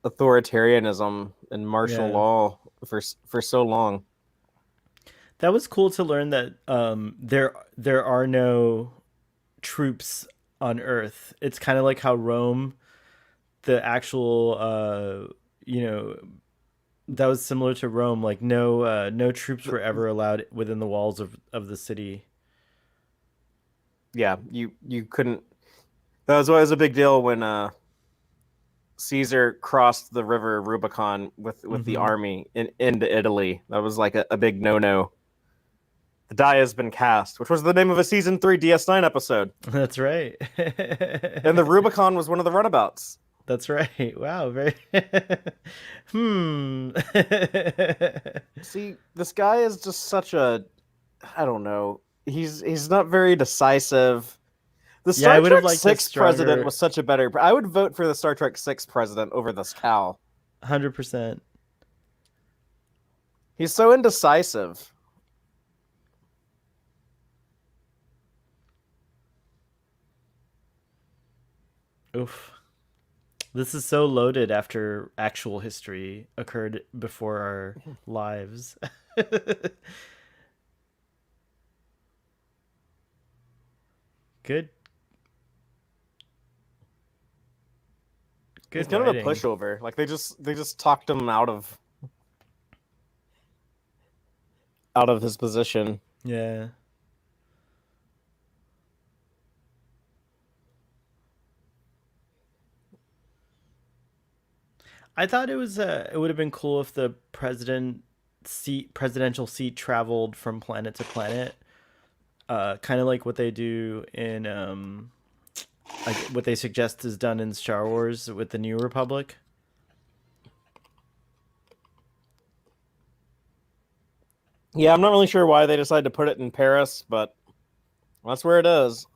authoritarianism and martial Yeah. law for so long. That was cool to learn that there are no troops on Earth. It's kind of like how Rome, the actual you know, that was similar to Rome. Like no troops were ever allowed within the walls of the city. Yeah, you couldn't. That was always a big deal when Caesar crossed the river Rubicon with the Mm-hmm. army into Italy. That was like a big no. The die has been cast, which was the name of a season 3 DS9 episode. That's right. And the Rubicon was one of the runabouts. That's right. Wow. Very. Hmm. See, this guy is just such a, I don't know. He's not very decisive. The Yeah, I Star would have Trek liked a 6 president stronger. was such a better. I would vote for the Star Trek 6 president over this Cal. 100%. He's so indecisive. Oof. This is so loaded after actual history occurred before our lives. Good. He's Good kind of a writing. pushover. Like they just talked him out of his position. Yeah. I thought it would have been cool if the presidential seat traveled from planet to planet. Kind of like what they do in like what they suggest is done in Star Wars with the New Republic. Yeah, I'm not really sure why they decided to put it in Paris, but that's where it is.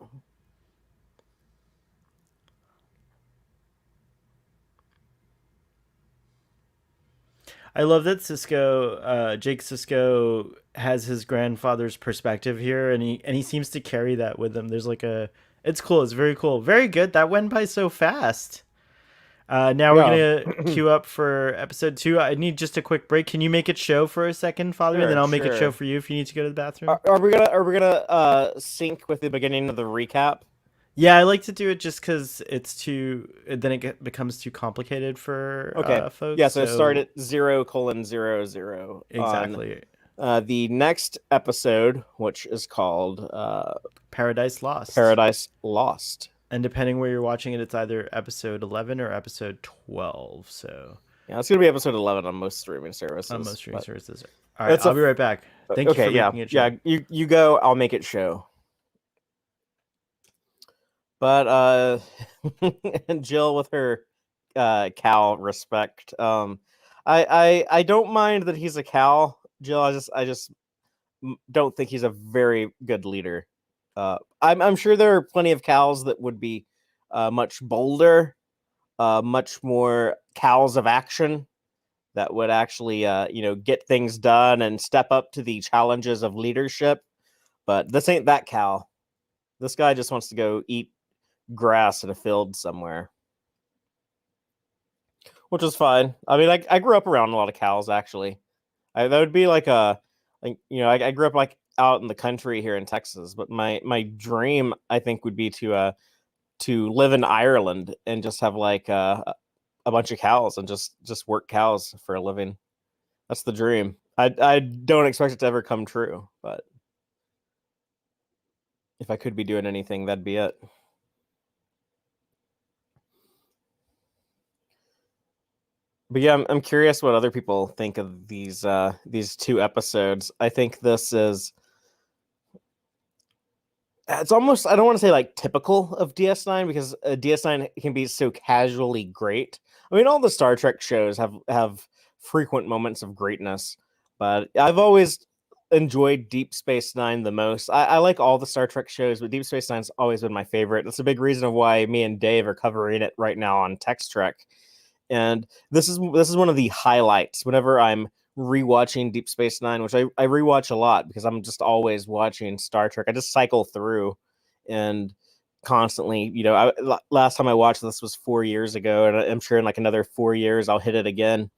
I love that Jake Sisko has his grandfather's perspective here, and he seems to carry that with him. There's like a, it's cool. It's very cool. Very good. That went by so fast. Now we're Yeah. gonna queue up for episode 2. I need just a quick break. Can you make it show for a second, Father? And then Sure, I'll make it show sure. for you if you need to go to the bathroom. Are we gonna sync with the beginning of the recap? Yeah, I like to do it just because it's too. Then becomes too complicated for Okay. folks. Yeah, so start So at 0:00 on exactly, the next episode, which is called Paradise Lost. Paradise Lost. And depending where you're watching it, it's either episode 11 or episode 12. So Yeah, it's gonna be episode 11 on most streaming on services. most streaming But services. All right, it's I'll be right back. Thank you okay. for Yeah, making it yeah. show. You go. I'll make it show. But and Jill with her Cal respect. I don't mind that he's a Cal, Jill. I just don't think he's a very good leader. I'm sure there are plenty of Cals that would be much bolder, much more Cals of action that would actually get things done and step up to the challenges of leadership. But this ain't that Cal. This guy just wants to go eat grass in a field somewhere, which is fine. I mean, I grew up around a lot of cows actually. That would be like I grew up like out in the country here in Texas, but my dream I think would be to live in Ireland and just have like a bunch of cows and just work cows for a living. That's the dream. I don't expect it to ever come true, but if I could be doing anything, that'd be it. But yeah, I'm curious what other people think of these two episodes. I think this is it's almost I don't want to say like typical of DS9 because DS9 can be so casually great. I mean, all the Star Trek shows have frequent moments of greatness, but I've always enjoyed Deep Space Nine the most. I like all the Star Trek shows, but Deep Space Nine's always been my favorite. That's a big reason of why me and Dave are covering it right now on Tex Trek. And this is one of the highlights whenever I'm rewatching Deep Space Nine, which I rewatch a lot because I'm just always watching Star Trek. I just cycle through and constantly, last time I watched this was 4 years ago, and I'm sure in like another 4 years I'll hit it again.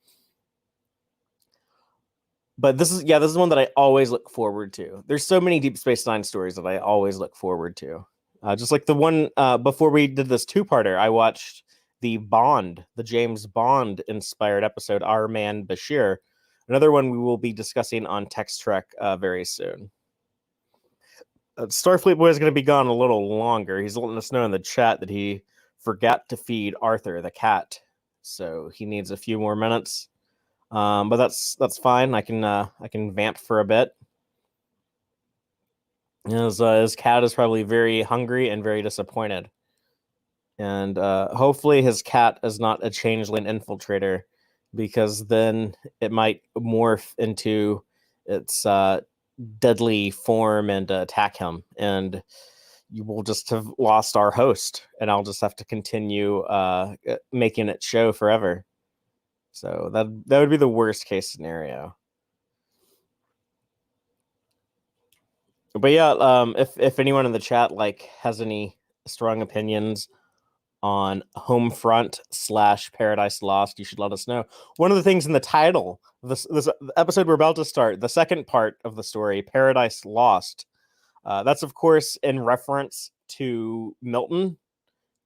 But this is one that I always look forward to. There's so many Deep Space Nine stories that I always look forward to. Just like the one before we did this two-parter, I watched the James Bond inspired episode, Our Man Bashir. Another one we will be discussing on Tex Trek very soon. Starfleet Boy is going to be gone a little longer. He's letting us know in the chat that he forgot to feed Arthur the cat, so he needs a few more minutes. But that's fine. I can vamp for a bit. His cat is probably very hungry and very disappointed. And hopefully his cat is not a changeling infiltrator, because then it might morph into its deadly form and attack him. And you will just have lost our host, and I'll just have to continue making it show forever. So that would be the worst case scenario. But yeah, if anyone in the chat has any strong opinions on Homefront / Paradise Lost, you should let us know. One of the things in the title of this episode we're about to start, the second part of the story, Paradise Lost, that's of course in reference to Milton.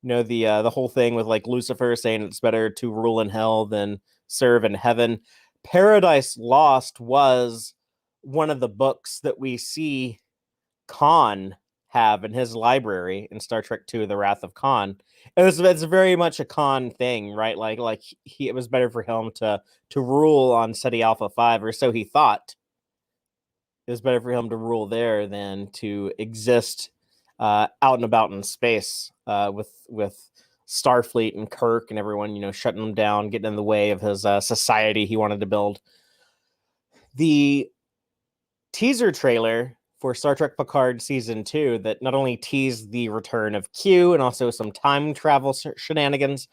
The whole thing with like Lucifer saying it's better to rule in hell than serve in heaven. Paradise Lost was one of the books that we see Khan have in his library in Star Trek II: The Wrath of Khan. It's very much a Khan thing, right? It was better for him to rule on Ceti Alpha 5, or so he thought. It was better for him to rule there than to exist out and about in space with Starfleet and Kirk and everyone, shutting him down, getting in the way of his society he wanted to build. The teaser trailer for Star Trek Picard Season 2 that not only teased the return of Q and also some time travel shenanigans,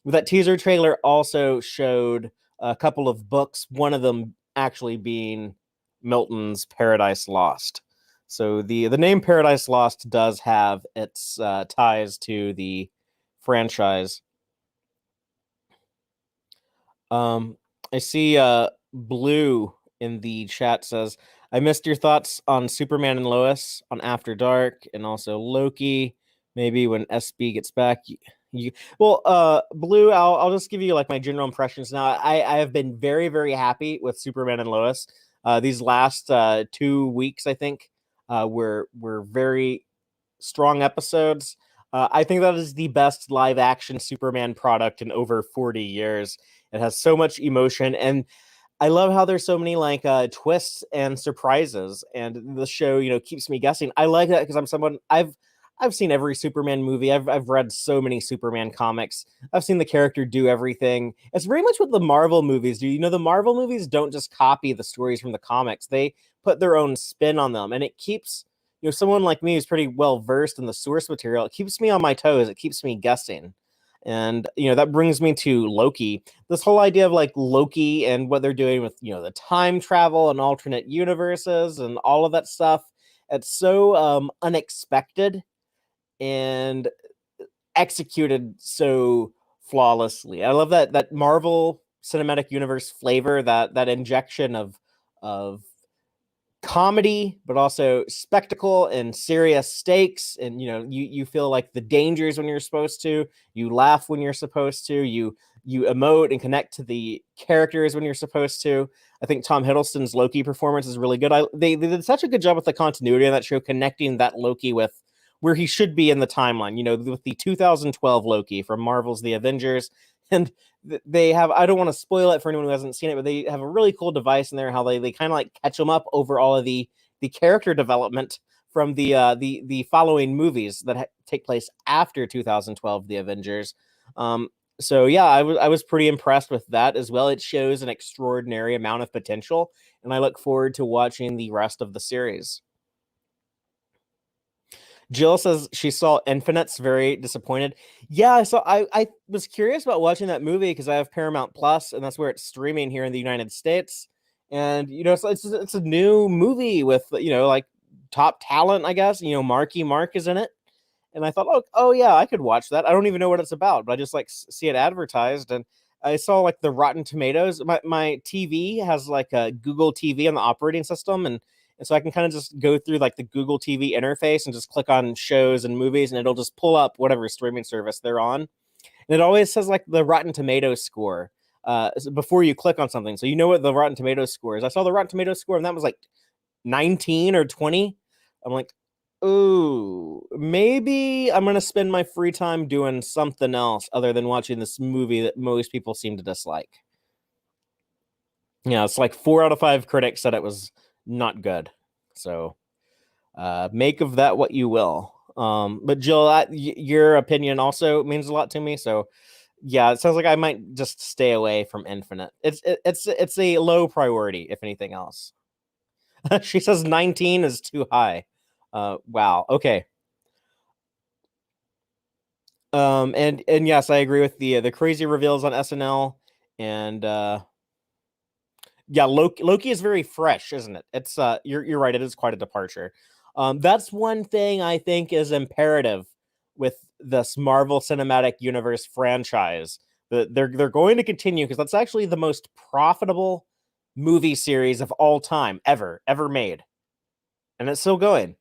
but that teaser trailer also showed a couple of books, one of them actually being Milton's Paradise Lost. So the name Paradise Lost does have its ties to the franchise. I see Blue in the chat says, I missed your thoughts on Superman and Lois on After Dark, and also Loki. Maybe when SB gets back. Blue, I'll just give you like my general impressions now. I have been very, very happy with Superman and Lois. These last 2 weeks, I think, were very strong episodes. I think that is the best live action Superman product in over 40 years. It has so much emotion, and I love how there's so many twists and surprises, and the show, keeps me guessing. I like that because I'm someone I've seen every Superman movie. I've read so many Superman comics. I've seen the character do everything. It's very much what the Marvel movies do. The Marvel movies don't just copy the stories from the comics. They put their own spin on them, and it keeps someone like me who's pretty well versed in the source material. It keeps me on my toes. It keeps me guessing. And that brings me to Loki. This whole idea of like Loki and what they're doing with the time travel and alternate universes and all of that stuff. It's so unexpected and executed so flawlessly. I love that Marvel Cinematic Universe flavor, that injection of comedy, but also spectacle and serious stakes. And you feel like the dangers when you're supposed to. You laugh when you're supposed to. You emote and connect to the characters when you're supposed to. I think Tom Hiddleston's Loki performance is really good. They did such a good job with the continuity of that show, connecting that Loki with where he should be in the timeline, with the 2012 Loki from Marvel's The Avengers. And they have, I don't want to spoil it for anyone who hasn't seen it, but they have a really cool device in there, how they kind of like catch them up over all of the character development from the following movies that take place after 2012, The Avengers. So yeah, I was pretty impressed with that as well. It shows an extraordinary amount of potential, and I look forward to watching the rest of the series. Jill says she saw Infinite's very disappointed. Yeah, so I was curious about watching that movie because I have Paramount Plus, and that's where it's streaming here in the United States. And it's a new movie with like top talent, I guess. Marky Mark is in it, and I thought, oh yeah, I could watch that. I don't even know what it's about, but I just like see it advertised, and I saw like the Rotten Tomatoes. My TV has like a Google TV on the operating system, and so I can kind of just go through like the Google TV interface and just click on shows and movies, and it'll just pull up whatever streaming service they're on. And it always says like the Rotten Tomatoes score before you click on something, so you know what the Rotten Tomatoes score is. I saw the Rotten Tomatoes score, and that was like 19 or 20. I'm like, ooh, maybe I'm gonna spend my free time doing something else other than watching this movie that most people seem to dislike. It's like 4 out of 5 critics said it was not good. So make of that what you will. But Jill, your opinion also means a lot to me. So yeah, it sounds like I might just stay away from Infinite. It's a low priority, if anything else. She says 19 is too high. Wow. Okay. And yes, I agree with the crazy reveals on SNL, and yeah, Loki is very fresh, isn't it? It's you're right, it is quite a departure. That's one thing I think is imperative with this Marvel Cinematic Universe franchise. That they're going to continue, because that's actually the most profitable movie series of all time ever made. And it's still going.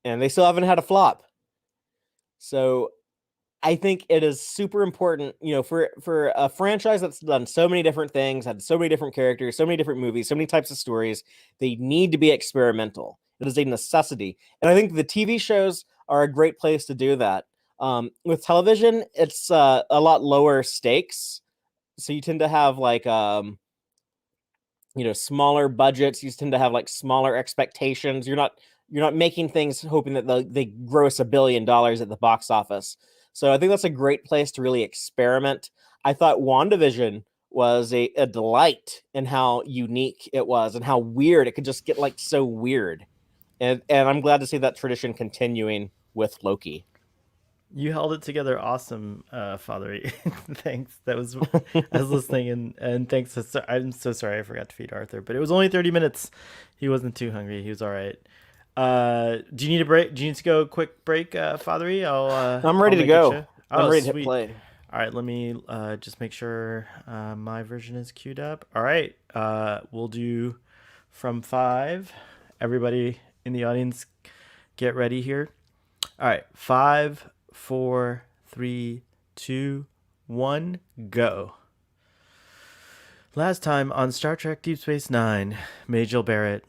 And they still haven't had a flop. So I think it is super important, for a franchise that's done so many different things, had so many different characters, so many different movies, so many types of stories. They need to be experimental. It is a necessity. And I think the TV shows are a great place to do that. With television, it's a lot lower stakes. So you tend to have like, smaller budgets. You tend to have like smaller expectations. You're not making things hoping that they gross $1 billion at the box office. So I think that's a great place to really experiment. I thought WandaVision was a delight in how unique it was and how weird it could just get like so weird. And I'm glad to see that tradition continuing with Loki. You held it together, awesome, Fatheree. Thanks. That was I was listening, and thanks. I'm so sorry I forgot to feed Arthur, but it was only 30 minutes. He wasn't too hungry. He was all right. Do you need a break? Do you need to go a quick break, Fatheree? I'm I'll ready to make it go. show. I'm Oh, ready to hit sweet. play. All right, let me just make sure my version is queued up. All right, we'll do from 5. Everybody in the audience, get ready here. All right, 5, 4, 3, 2, 1, go. Last time on Star Trek Deep Space Nine, Majel Barrett.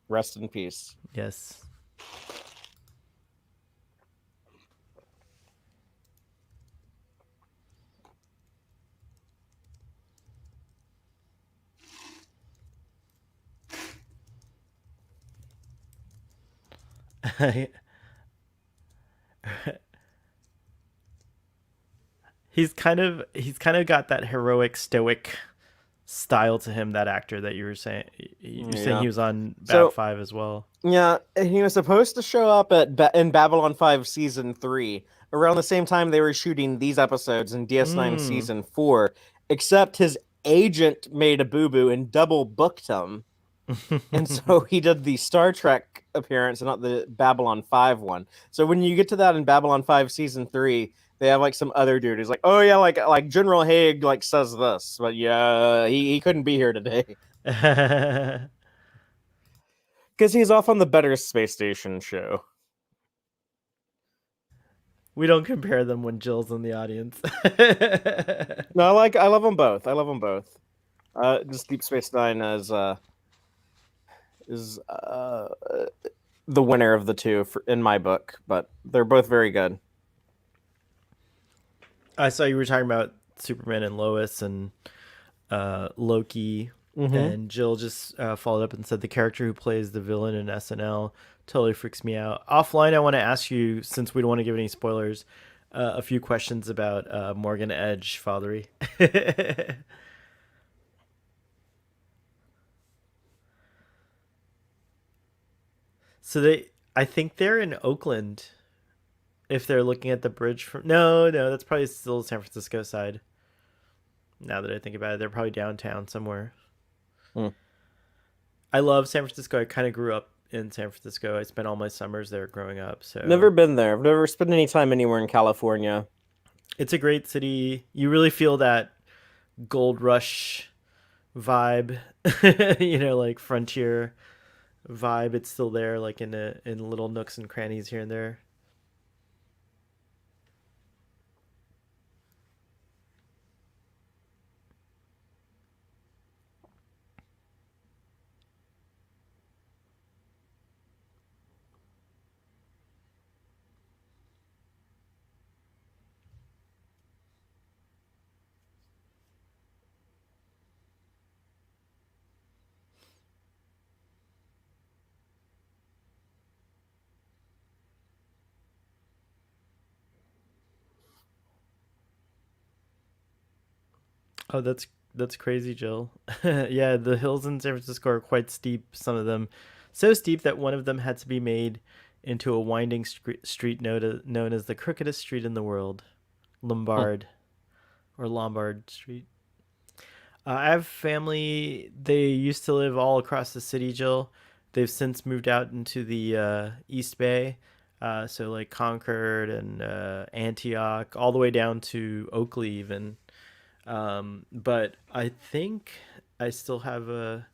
Rest in peace. Yes. He's kind of got that heroic stoic style to him. That actor that you're saying Yeah. he was on Bab So 5 as well. yeah, he was supposed to show up in Babylon 5 season 3 around the same time they were shooting these episodes in DS9 Mm. season 4, except his agent made a boo-boo and double booked him. And so he did the Star Trek appearance and not the Babylon 5 one. So when you get to that in Babylon 5 season 3, they have like some other dude who's like, "Oh yeah, like General Haig like says this." But yeah, he couldn't be here today cuz he's off on the Better Space Station show. We don't compare them when Jill's in the audience. No, I love them both. I love them both. Just Deep Space Nine is the winner of the two in my book, but they're both very good. I saw you were talking about Superman and Lois and Loki, Mm-hmm. and Jill just followed up and said the character who plays the villain in SNL totally freaks me out. Offline, I want to ask you, since we don't want to give any spoilers, a few questions about Morgan Edge Fatheree. I think they're in Oakland. If they're looking at the bridge from, no, that's probably still San Francisco side. Now that I think about it, they're probably downtown somewhere. Mm. I love San Francisco. I kind of grew up in San Francisco. I spent all my summers there growing up. Never So been there. I've never spent any time anywhere in California. it's a great city. You really feel that gold rush vibe, like frontier vibe. It's still there, like in little nooks and crannies here and there. Oh, that's crazy, Jill. Yeah, the hills in San Francisco are quite steep. Some of them, so steep that one of them had to be made into a winding street known as the crookedest street in the world, Hmm. Lombard or Lombard Street. I have family. They used to live all across the city, Jill. They've since moved out into the East Bay, so like Concord and Antioch, all the way down to Oakley, even. But I think I still have a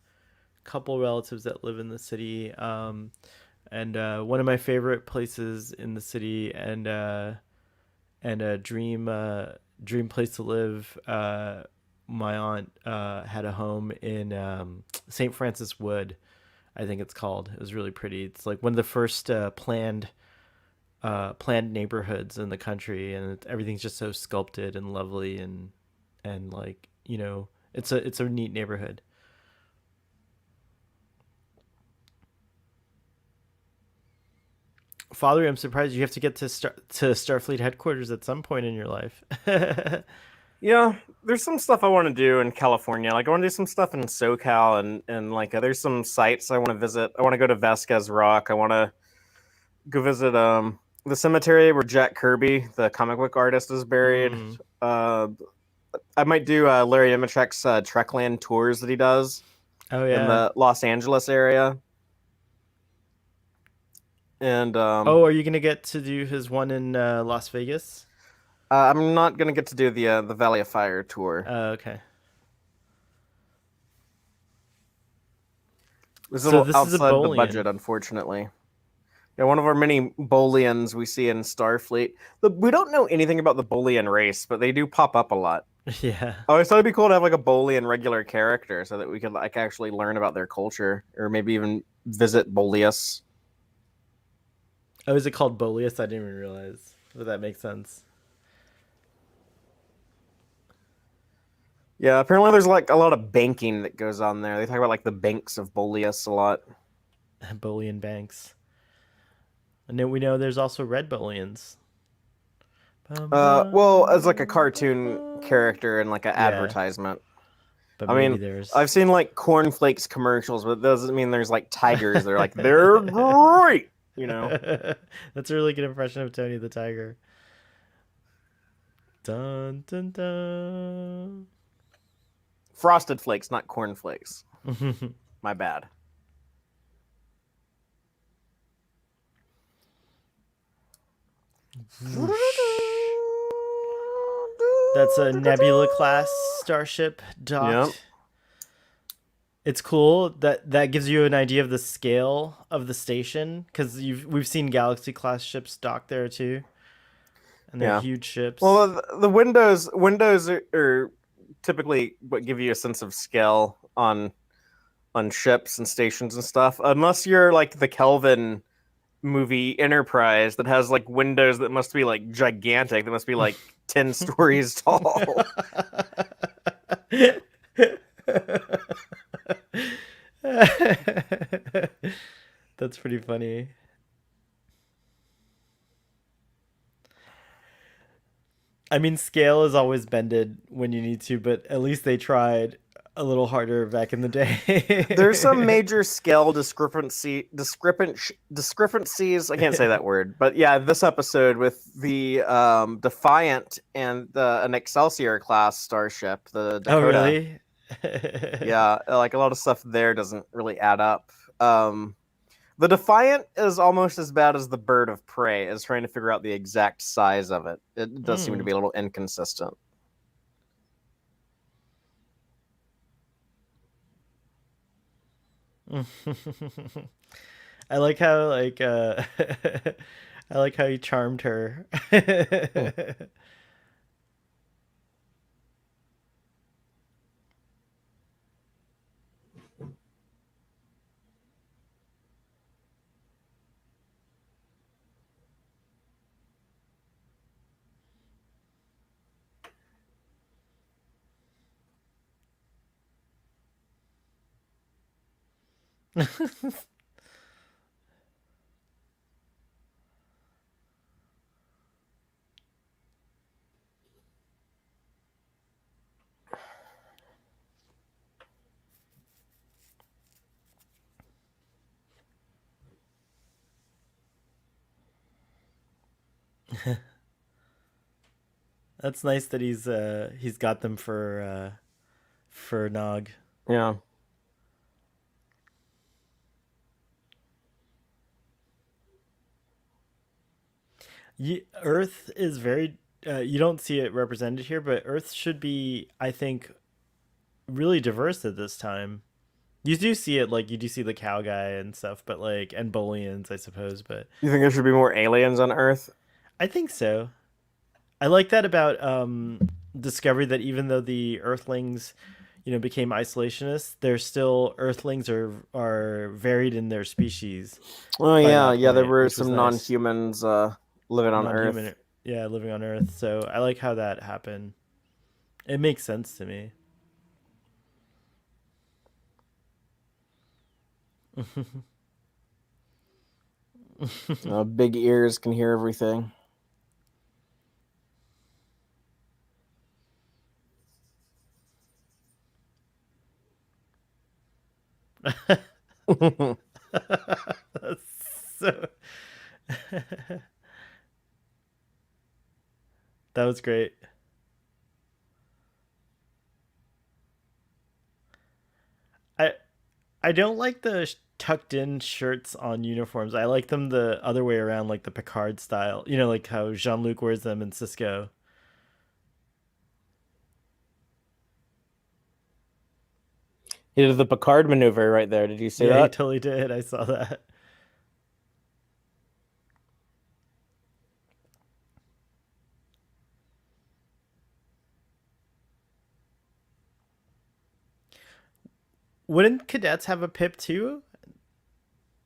couple relatives that live in the city. And one of my favorite places in the city, and a dream place to live. My aunt had a home in St. Francis Wood, I think it's called. It was really pretty. It's like one of the first planned neighborhoods in the country, and everything's just so sculpted and lovely, and like it's a neat neighborhood. Father, I'm surprised you have to get to Starfleet headquarters at some point in your life. Yeah, there's some stuff I want to do in California. Like I want to do some stuff in SoCal and like there's some sites I want to visit. I want to go to Vasquez Rock. I want to go visit the cemetery where Jack Kirby, the comic book artist, is buried. Mm. Uh, I might do Larry Nemechek's Trekland tours that he does Oh in yeah. the Los Angeles area. And Oh, are you gonna get to do his one in Las Vegas? I'm not gonna get to do the Valley of Fire tour. Okay. It's a So little this is a outside the budget, Bolian. unfortunately. Yeah, one of our many Bolians we see in Starfleet. We don't know anything about the Bolian race, but they do pop up a lot. Yeah. Oh, I thought it'd be cool to have like a Bolian regular character so that we could like actually learn about their culture or maybe even visit Bolius. Oh, is it called Boleus? I didn't even realize. But that makes sense. Yeah, apparently there's like a lot of banking that goes on there. They talk about like the banks of Bolius a lot. Bolian Banks. And then we know there's also red bullions. Bum, Well, as bum, like a bum, bum, cartoon bum. character and like an Yeah, advertisement. but I maybe mean, there's. I've seen like cornflakes commercials, but it doesn't mean there's like tigers. They're like they're great, you know. That's a really good impression of Tony the Tiger. Dun dun dun. Frosted Flakes, not cornflakes. My bad. Whoosh. That's a Nebula class starship Yeah. docked. It's cool that gives you an idea of the scale of the station because we've seen Galaxy class ships dock there too, and they're Yeah. huge ships. Well, the windows are typically what give you a sense of scale on ships and stations and stuff. Unless you're like the Kelvin movie Enterprise that has like windows that must be like gigantic. That must be like 10 stories tall. That's pretty funny. I mean, scale is always bended when you need to, but at least they tried a little harder back in the There's some day. major scale discrepancies. I can't say that word, but yeah, this episode with the Defiant and an Excelsior class starship, the Oh, Dakota. really? Yeah, like a lot of stuff there doesn't really add up. The Defiant is almost as bad as the Bird of Prey, as trying to figure out the exact size of it. It does seem to Mm. be a little inconsistent. I like how I like how he charmed her. Hmm. That's nice that he's got them for Nog. Yeah. Earth is very you don't see it represented here, but Earth should be, I think, really diverse at this time. You do see it, like you do see the cow guy and stuff, but like and Bolians, I suppose, but You think there should be more aliens on Earth? I think so. I like that about Discovery that even though the Earthlings, became isolationists, they're still Earthlings are varied in their species Oh by yeah, that yeah. There point, were which was some nice. non-humans living on Non-human, Earth. yeah, living on Earth. So I like how that happened. It makes sense to me. Big ears can hear everything. That's so. That was great. I I don't like the tucked in shirts on uniforms. I like them the other way around, like the Picard style. Like how Jean Luc wears them in Cisco. He did the Picard maneuver right there. Did you see Yeah, he that? totally did. I saw that. Wouldn't cadets have a pip too?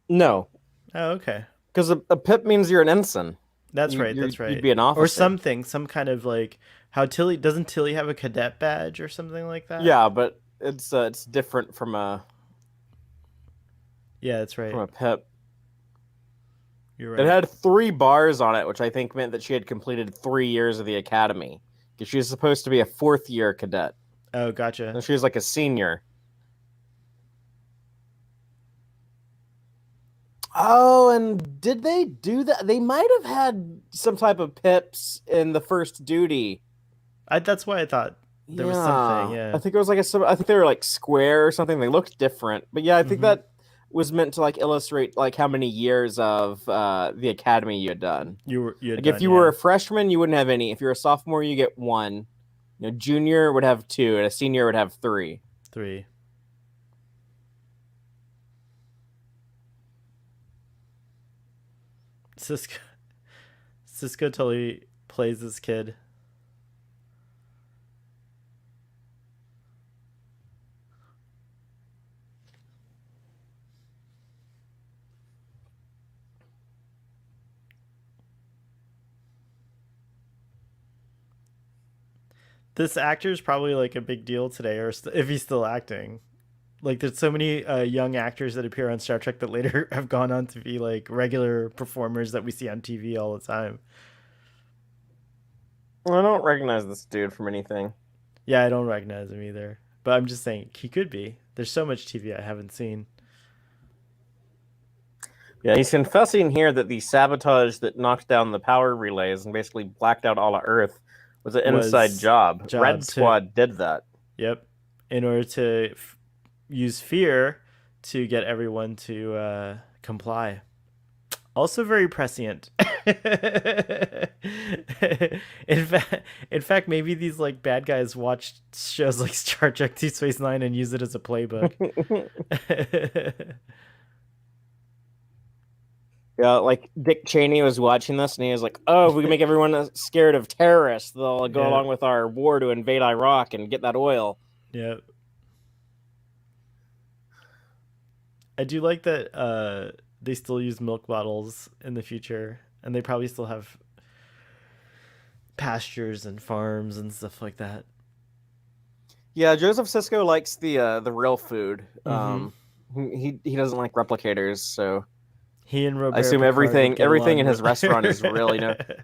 No, Oh, okay. because a pip means you're an ensign. That's You, right. you're That's you'd right. be an Or officer. something, some kind of like how Tilly doesn't Tilly have a cadet badge or something like that? Yeah, but it's different from a Yeah, that's right. pip. You're It right. had 3 bars on it, which I think meant that she had completed 3 years of the academy. Because she was supposed to be a 4th-year cadet. Oh, gotcha. And she was like a senior. Oh, and did they do that? They might have had some type of pips in the first duty. That's why I thought there was something. Yeah, I Yeah. think it was like I think they were like square or something. They looked different, but yeah, I think Mm-hmm. that was meant to like illustrate like how many years of the academy you had done. You had Like if done, you were yeah. a freshman, you wouldn't have any. If you're a sophomore, you get 1. Junior would have 2, and a senior would have 3. 3. Cisco Cisco totally plays this kid. This actor is probably like a big deal today, or if he's still acting. Like, there's so many young actors that appear on Star Trek that later have gone on to be like regular performers that we see on TV all the time. I don't recognize this dude from anything. Yeah, I don't recognize him either, but I'm just saying he could be. There's so much TV I haven't seen. Yeah, he's confessing here that the sabotage that knocked down the power relays and basically blacked out all of Earth was an inside Was job. job Red to Squad did that. Yep, in order to use fear to get everyone to comply. Also very prescient. In fact, maybe these like bad guys watch shows like Star Trek Deep Space Nine and use it as a playbook. Yeah, like Dick Cheney was watching this and he was like, "Oh, if we can make everyone scared of terrorists, they'll go Yeah, along with our war to invade Iraq and get that oil." yeah. I do like that they still use milk bottles in the future, and they probably still have pastures and farms and stuff like that. Yeah, Joseph Sisko likes the real food. Mm-hmm. He doesn't like replicators, so He and I Robert assume Picard would get everything along. in his restaurant is real.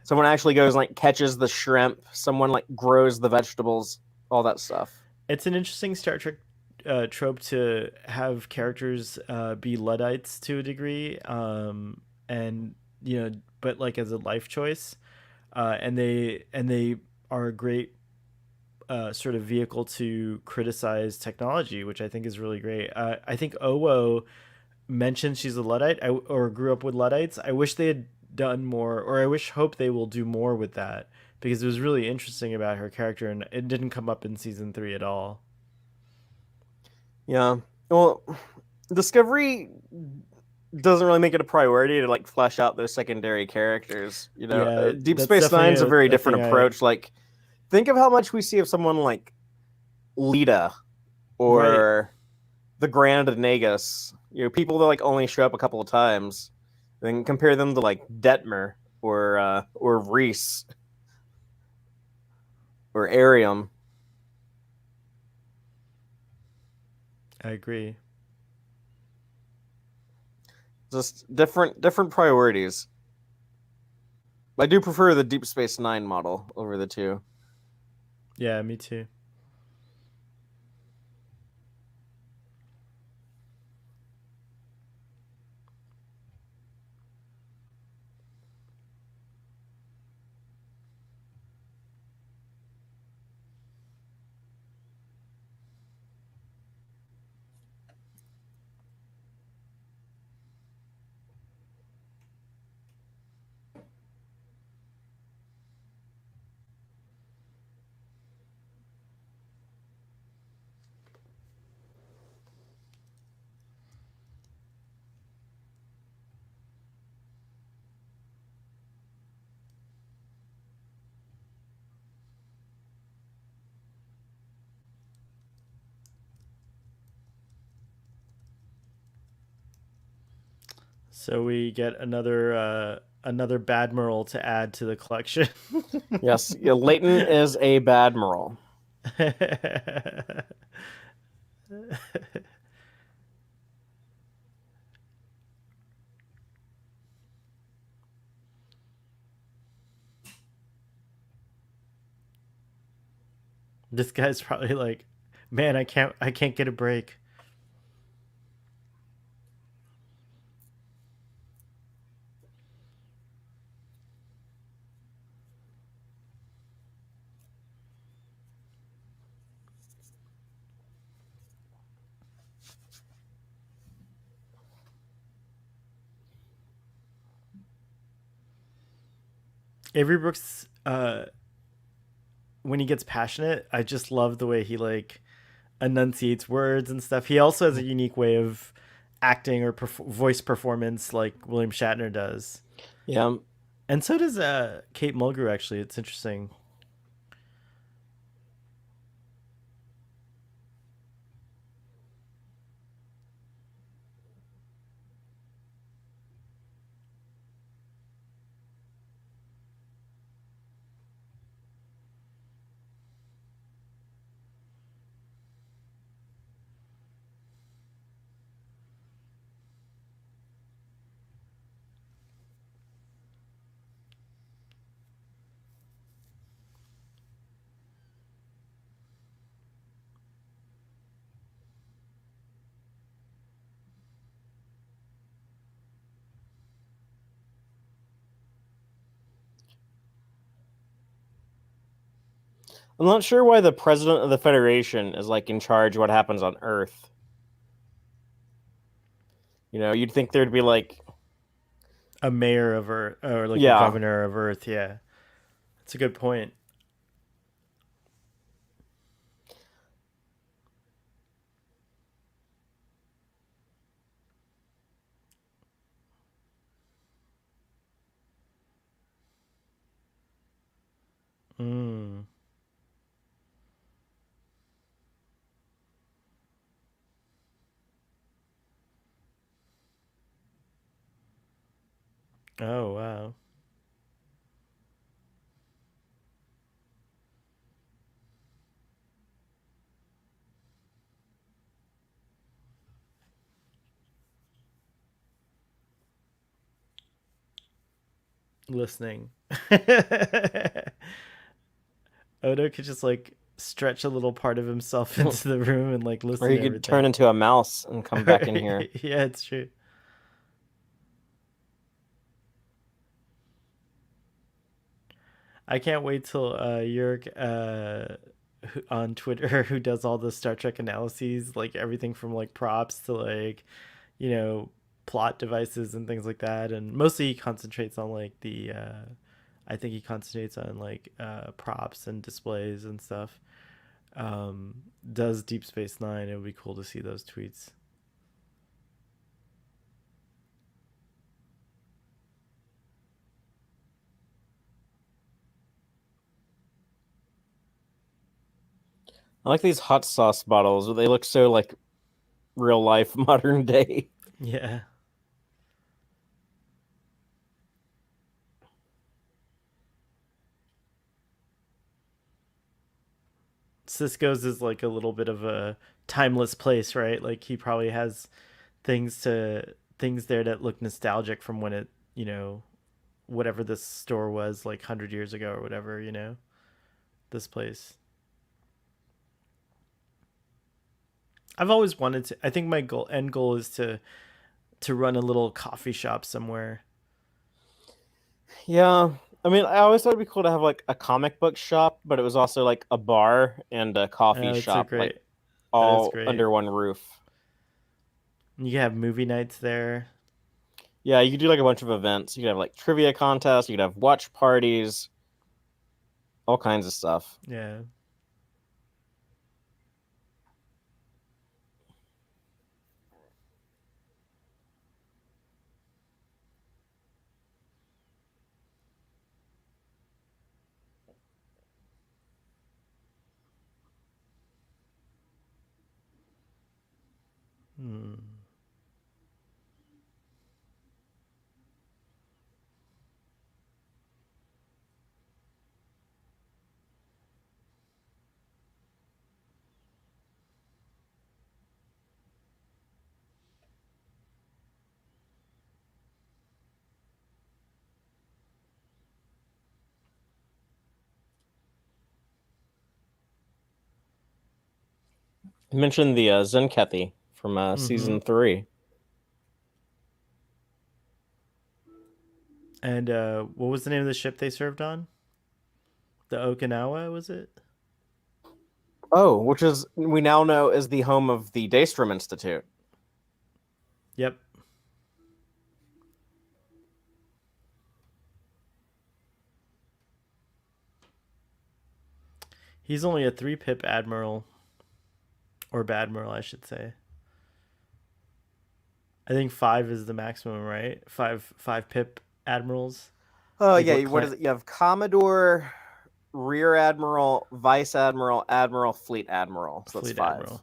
Someone actually goes and, like catches the shrimp. Someone like grows the vegetables, all that stuff. It's an interesting Star Trek trope to have characters be Luddites to a degree, and but like as a life choice, and they are a great sort of vehicle to criticize technology, which I think is really great. I think Owo mentioned she's a Luddite or grew up with Luddites. I wish they had done more, or I hope they will do more with that because it was really interesting about her character, and it didn't come up in season 3 at all. Yeah. Well, Discovery doesn't really make it a priority to like flesh out those secondary characters. Yeah, Deep that's Space definitely Nine's a very a thing different I approach. Like, think of how much we see of someone like Lita right. or the Grand Nagus. People that like only show up a couple of times. Then compare them to like Detmer or Reese or Arium. I agree. Just different priorities. I do prefer the Deep Space Nine model over the two. Yeah, me too. So we get another Badmiral to add to the collection. Yes, yeah, Leighton is a Badmiral. This guy's probably like, man, I can't get a break. Avery Brooks, when he gets passionate, I just love the way he like enunciates words and stuff. He also has a unique way of acting or voice performance, like William Shatner does, Yeah. and so does Kate Mulgrew. Actually, it's interesting. I'm not sure why the president of the Federation is like in charge of what happens on Earth. You'd think there'd be like, A mayor of Earth or like a yeah. governor of Earth. Yeah, that's a good point. Mm. Oh wow. Listening. Odo could just like stretch a little part of himself into the room and like Or listen he to could turn everything. into a mouse and come back in here. Yeah, it's true. I can't wait till Jurg on Twitter who does all the Star Trek analyses, like everything from like props to like, you know, plot devices and things like that. And mostly he concentrates on like the I think he concentrates on like props and displays and stuff. Does Deep Space Nine. It would be cool to see those tweets. I like these hot sauce bottles. They look so like real life, modern day. Yeah. Cisco's is like a little bit of a timeless place, right? Like he probably has things there that look nostalgic from when it, you know, whatever this store was like 100 years ago or whatever, you know, this place. I've always wanted to I think my end goal is to run a little coffee shop somewhere. Yeah. I mean, I always thought it'd be cool to have like a comic book shop, but it was also like a bar and a coffee It's a shop, like great that is all great. under one roof. You can have movie nights there. Yeah, you could do like a bunch of events. You could have like trivia contests, you could have watch parties, all kinds of stuff. Yeah. Hmm. You mentioned the Zenkethi from Mm-hmm. season 3. And what was the name of the ship they served on? The Okinawa, was it? Oh, which is we now know is the home of the Daystrom Institute. Yep. He's only a 3 pip admiral, or badmiral, I should say. I think 5 is the maximum, right? Five pip admirals. Oh Like yeah, what what clan? is it? You have Commodore, Rear Admiral, Vice Admiral, Admiral, Fleet Admiral. So that's Fleet 5. admiral.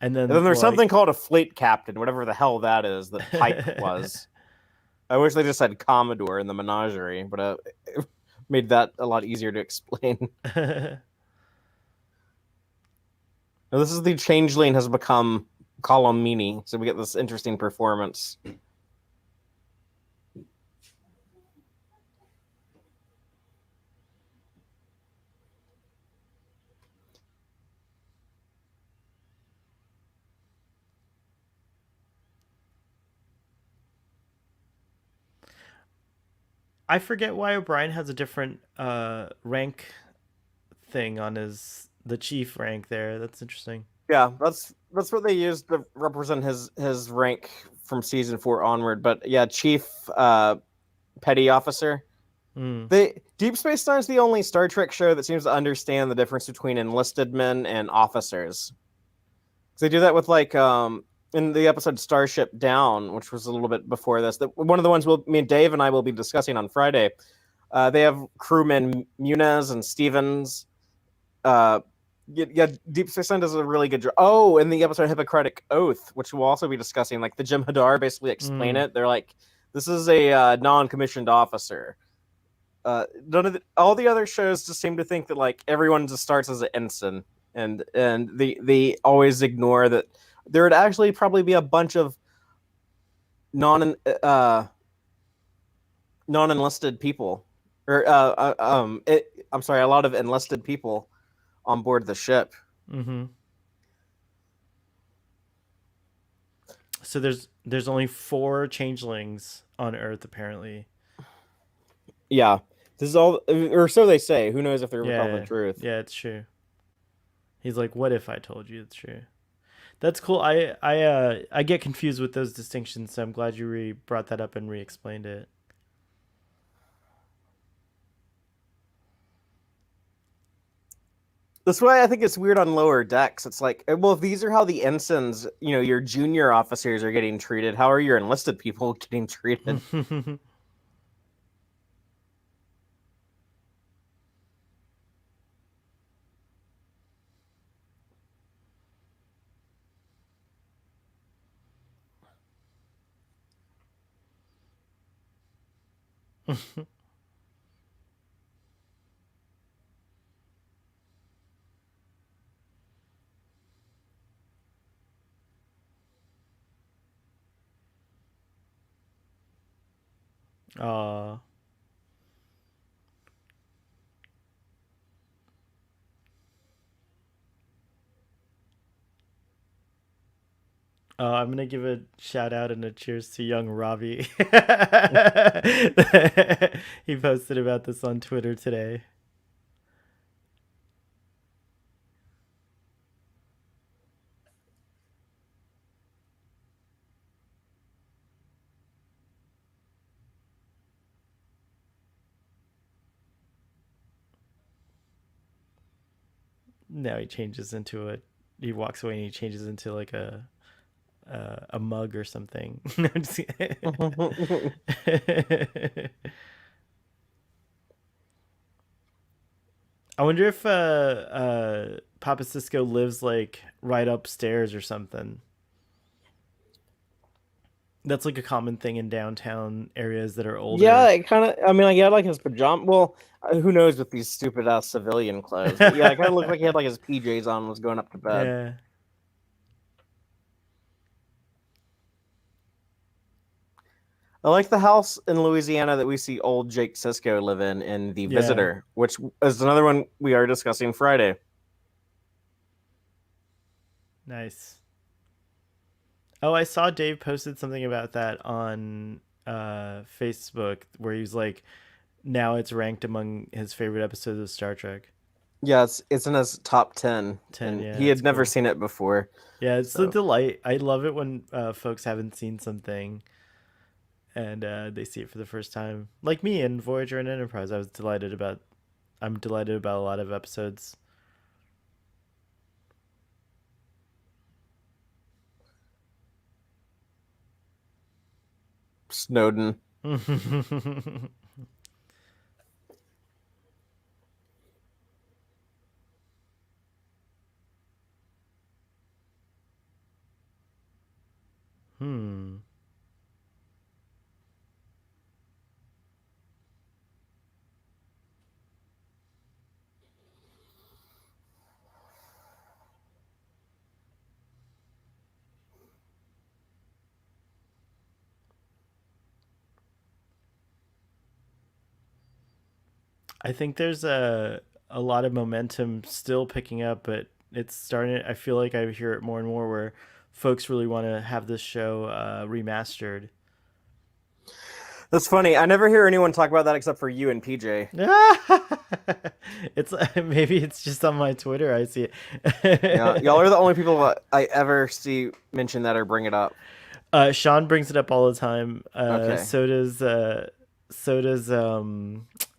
And And then then there's something like called a Fleet Captain, whatever the hell that is, that Pike was. I wish they just said Commodore in the menagerie, but it made that a lot easier to explain. Now, this is the Changeling has become Colomini, so we get this interesting performance. I forget why O'Brien has a different rank thing on the chief rank there. That's interesting. Yeah, that's what they used to represent his rank from season 4 onward. But yeah, Chief Petty Officer. Mm. Deep Space Nine is the only Star Trek show that seems to understand the difference between enlisted men and officers. So they do that with in the episode Starship Down, which was a little bit before this. One of the ones me and Dave and I will be discussing on Friday. They have crewmen Muniz and Stevens. Yeah, Deep Space Nine does a really good job. Oh, in the episode Hippocratic Oath, which we'll also be discussing, like the Jim Hadar basically explain Mm. it. They're like, this is a non-commissioned officer. All the other shows just seem to think that like everyone just starts as an ensign, and they always ignore that there would actually probably be a bunch of non non enlisted people, or I'm sorry, a lot of enlisted people on board the ship. Mm-hmm. So there's only 4 changelings on Earth apparently. Yeah, this is all, or so they say. Who knows if they're telling the Yeah, truth? yeah, it's true. He's like, what if I told you it's true? That's cool. I get confused with those distinctions, so I'm glad you brought that up and re-explained it. That's why I think it's weird on lower decks. It's like, well, if these are how the ensigns, your junior officers are getting treated, how are your enlisted people getting treated? Aw. I'm gonna give a shout out and a cheers to young Ravi. He posted about this on Twitter today. Now he changes into a. He walks away and he changes into like a mug or something. No, I'm just kidding. I wonder if Papa Cisco lives like right upstairs or something. That's like a common thing in downtown areas that are Yeah, older. it kind of. I mean, like, he had like his pajama. Well, who knows with these stupid ass civilian clothes? But yeah, it kind of looked like he had like his PJs on and was going up to bed. Yeah. I like the house in Louisiana that we see old Jake Sisko live in The Yeah. Visitor, which is another one we are discussing Friday. Nice. Oh, I saw Dave posted something about that on Facebook where he was like, now it's ranked among his favorite episodes of Star Trek. Yeah, it's in his top 10, 10, and yeah, he that's had never cool. seen it before. Yeah, it's a So delight. I love it when folks haven't seen something and they see it for the first time. Like me in Voyager and Enterprise, I'm delighted about a lot of episodes. Snowden. Hmm. I think there's a lot of momentum still picking up, but it's starting. I feel like I hear it more and more where folks really want to have this show remastered. That's funny. I never hear anyone talk about that except for you and PJ. It's maybe it's just on my Twitter. I see Yeah, y'all it. are the only people that I ever see mention that or bring it up. Sean brings it up all the time. Okay. So does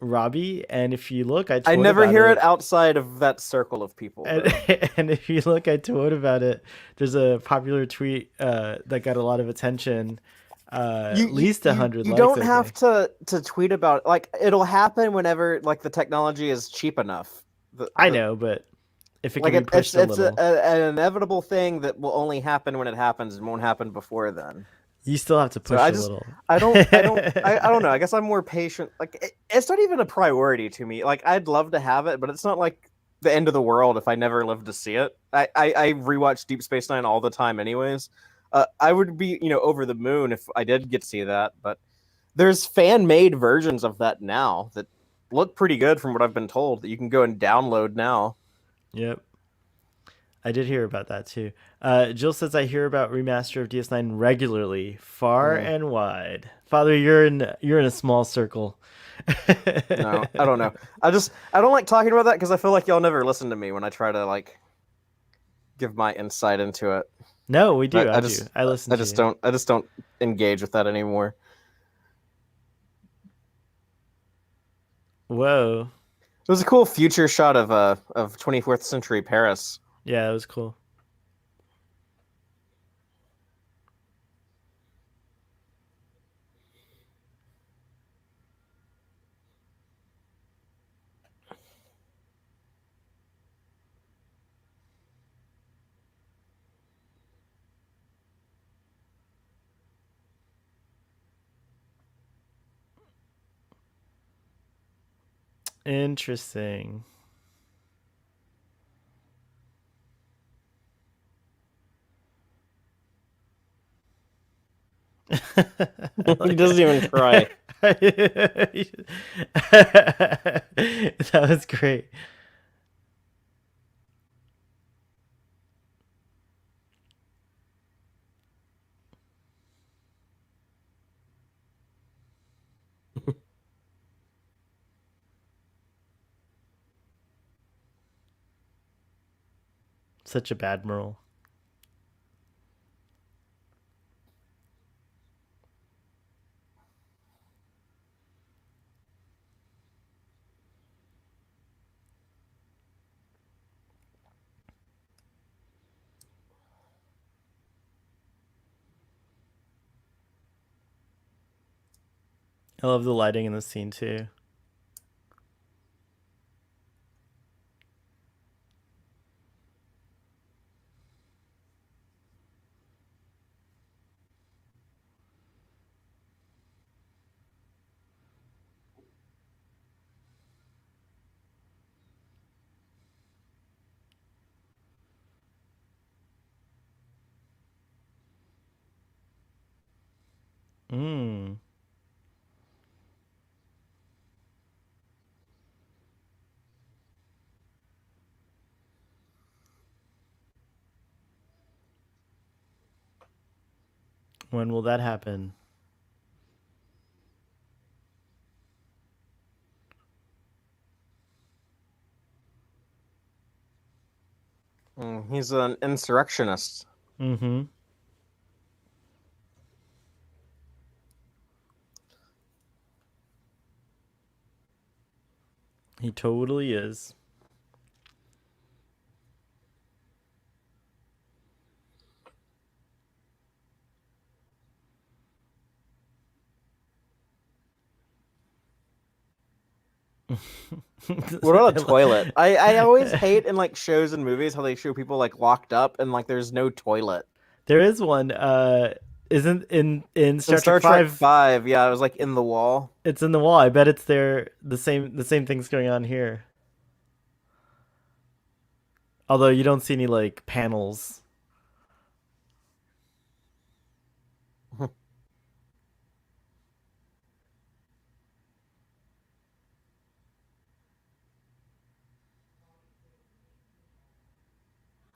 Robbie. And if you look, I I tweet never about hear it it. outside of that circle of people, And, though. and if you look, I tweet about it. There's a popular tweet that got a lot of attention. You At least a hundred you likes, don't I have think. to tweet about, like, it'll happen whenever, like, the technology is cheap enough. I The know, but if it can like be pushed a it's little, an inevitable thing that will only happen when it happens and won't happen before then. you still have to So push a little. I don't know. I guess I'm more patient. Like, it's not even a priority to me. Like, I'd love to have it, but it's not like the end of the world if I never live to see it. I rewatch Deep Space Nine all the time, anyways. I would be, over the moon if I did get to see that. But there's fan made versions of that now that look pretty good from what I've been told that you can go and download now. Yep. I did hear about that too. Jill says I hear about remaster of DS9 regularly, far Mm, and wide. Father, you're in a small circle. no, I don't know. I don't like talking about that because I feel like y'all never listen to me when I try to, like, give my insight into it. No, we I, do. I I do. just I listen to you. I just don't engage with that anymore. Whoa. It was a cool future shot of 24th century Paris. Yeah, that was cool. Interesting. He doesn't even try. That was great. Such a bad Merle. I love the lighting in the scene too. Mm. When will that happen? He's an insurrectionist. Mm-hmm. He totally is. What about a toilet? I always hate in like shows and movies how they show people like locked up and like there's no toilet. There is one. Isn't in In Star Trek Star Trek Five? 5, yeah, it was like in the wall. It's in the wall. I bet it's there. The same thing's going on here. Although you don't see any like panels.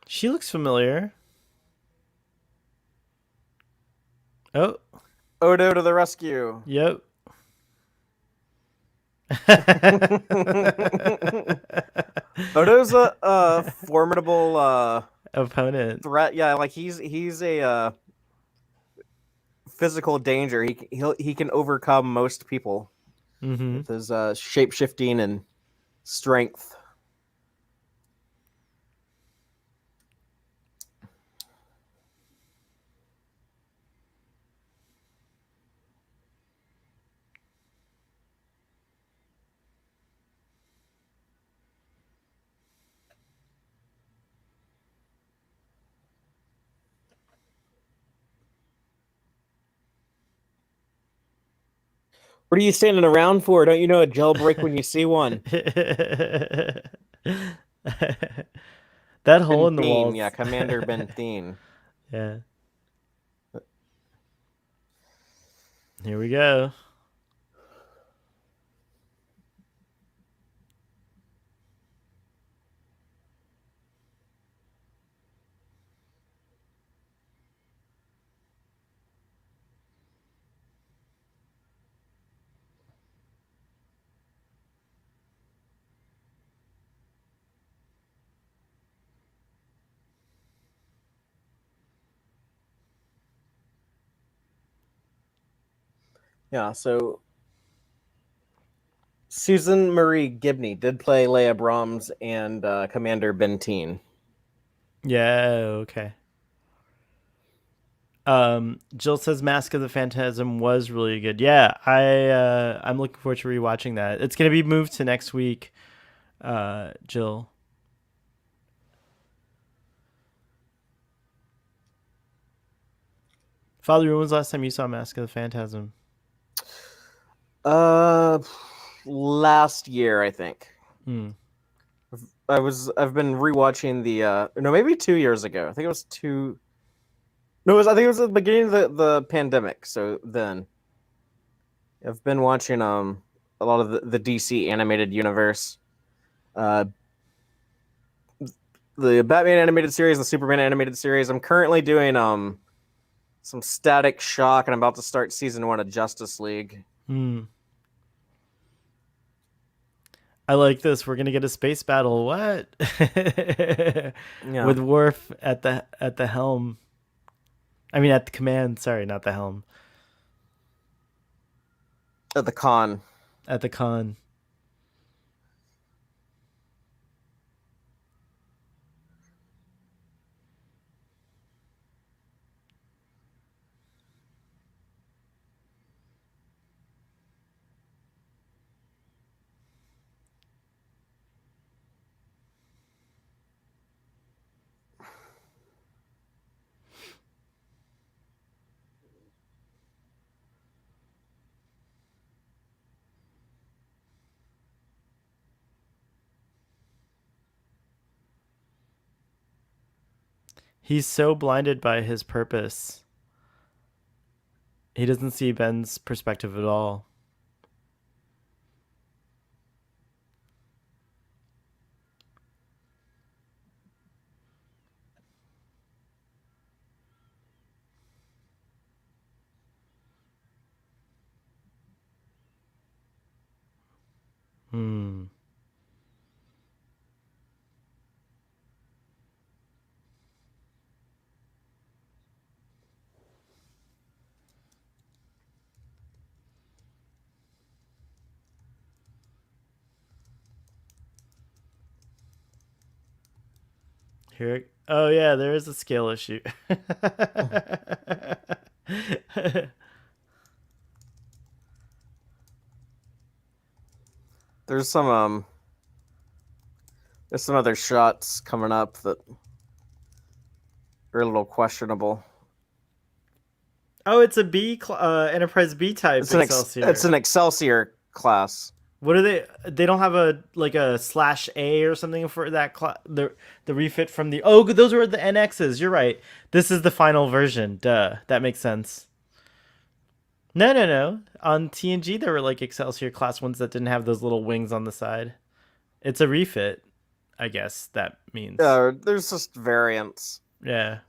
She looks familiar. Oh, Odo to the rescue. yep. Odo's a formidable Opponent. threat. Yeah, like he's a physical danger. He can overcome most people Mm-hmm. with his shape shifting and strength. What are you standing around for? Don't you know a jailbreak when you see one? That hole in the Benthene, walls. yeah, Commander Benthene. Yeah. Here we go. Yeah, so Susan Marie Gibney did play Leia Brahms and Commander Benteen. Yeah, okay. Jill says Mask of the Phantasm was really good. Yeah, I'm looking forward to rewatching that. It's gonna be moved to next week, Jill. Father, when was the last time you saw Mask of the Phantasm? Uh, last year I think. Hmm. I've been rewatching the no, maybe 2 years ago. I think it was two. No, I think it was at the beginning of the pandemic. So then I've been watching a lot of the DC animated universe. Uh, the Batman animated series, the Superman animated series. I'm currently doing some Static Shock, and I'm about to start season 1 of Justice League. Hmm. I like this. We're gonna get a space battle. What? Yeah, With Worf at the helm. I mean, at the command. Sorry, not the helm. at the con. At the con. He's so blinded by his purpose. He doesn't see Ben's perspective at all. Hmm. Here. Oh yeah, there is a scale issue. There's some other shots coming up that are a little questionable. Oh, it's a Enterprise B type It's Excelsior. an Excelsior class. What are they? They don't have a like a slash A or something for that the refit from the. Oh, those were the NXs. You're right. This is the final version. Duh, that makes sense. No, no, no. On TNG, there were like Excelsior class ones that didn't have those little wings on the side. It's a refit, I guess that means. There's just variants. Yeah,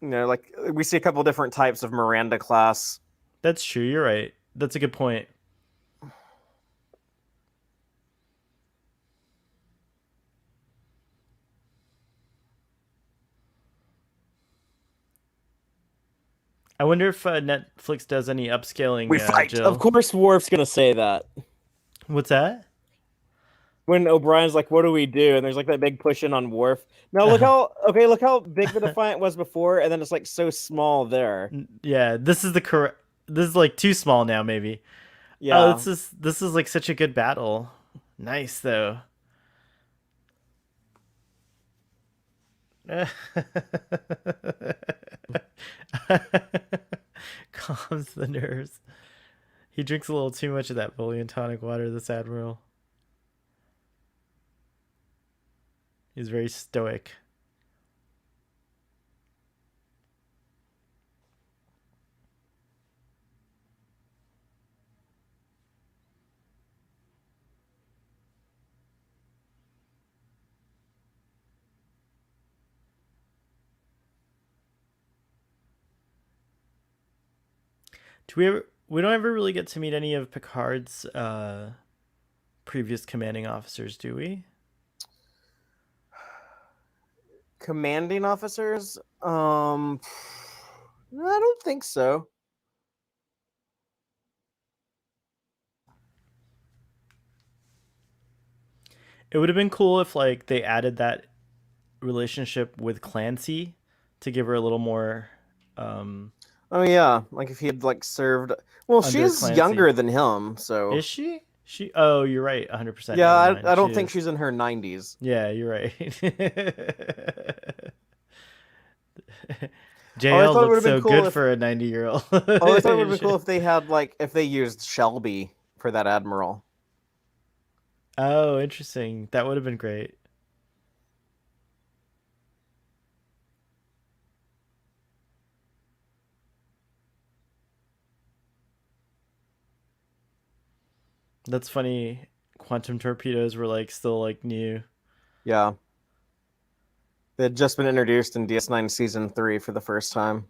Like we see a couple different types of Miranda class. that's true. You're right. That's a good point. I wonder if Netflix does any We upscaling, fight. Of Jill. course, Worf's gonna say that What's that? when O'Brien's like, "What do we do?" And there's like that big push in on Worf. Now look how big the Defiant was before, and then it's like so small there. Yeah, this is the correct. This is like too small now, maybe. Oh, Yeah. this is like such a good battle. Nice though. Calms the nerves. He drinks a little too much of that bully and tonic water, this admiral. He's very stoic. Do we ever? We don't ever really get to meet any of Picard's previous commanding officers, do we? Commanding officers? I don't think so. It would have been cool if like they added that relationship with Clancy to give her a little more um Oh yeah, like if he had like served. Well, under she's Clancy. younger than him, so Is she? She Oh, you're right. 100%. yeah. Never I mind. She don't think is. she's in her 90s. Yeah, you're right. Oh, I JL thought it would looks have been so cool good if. for a 90-year-old. Oh, I thought it would have been cool if they had like if they used Shelby for that admiral. Oh, interesting. That would have been great. That's funny. Quantum torpedoes were like still like new. Yeah, they had just been introduced in DS9 season 3 for the first time.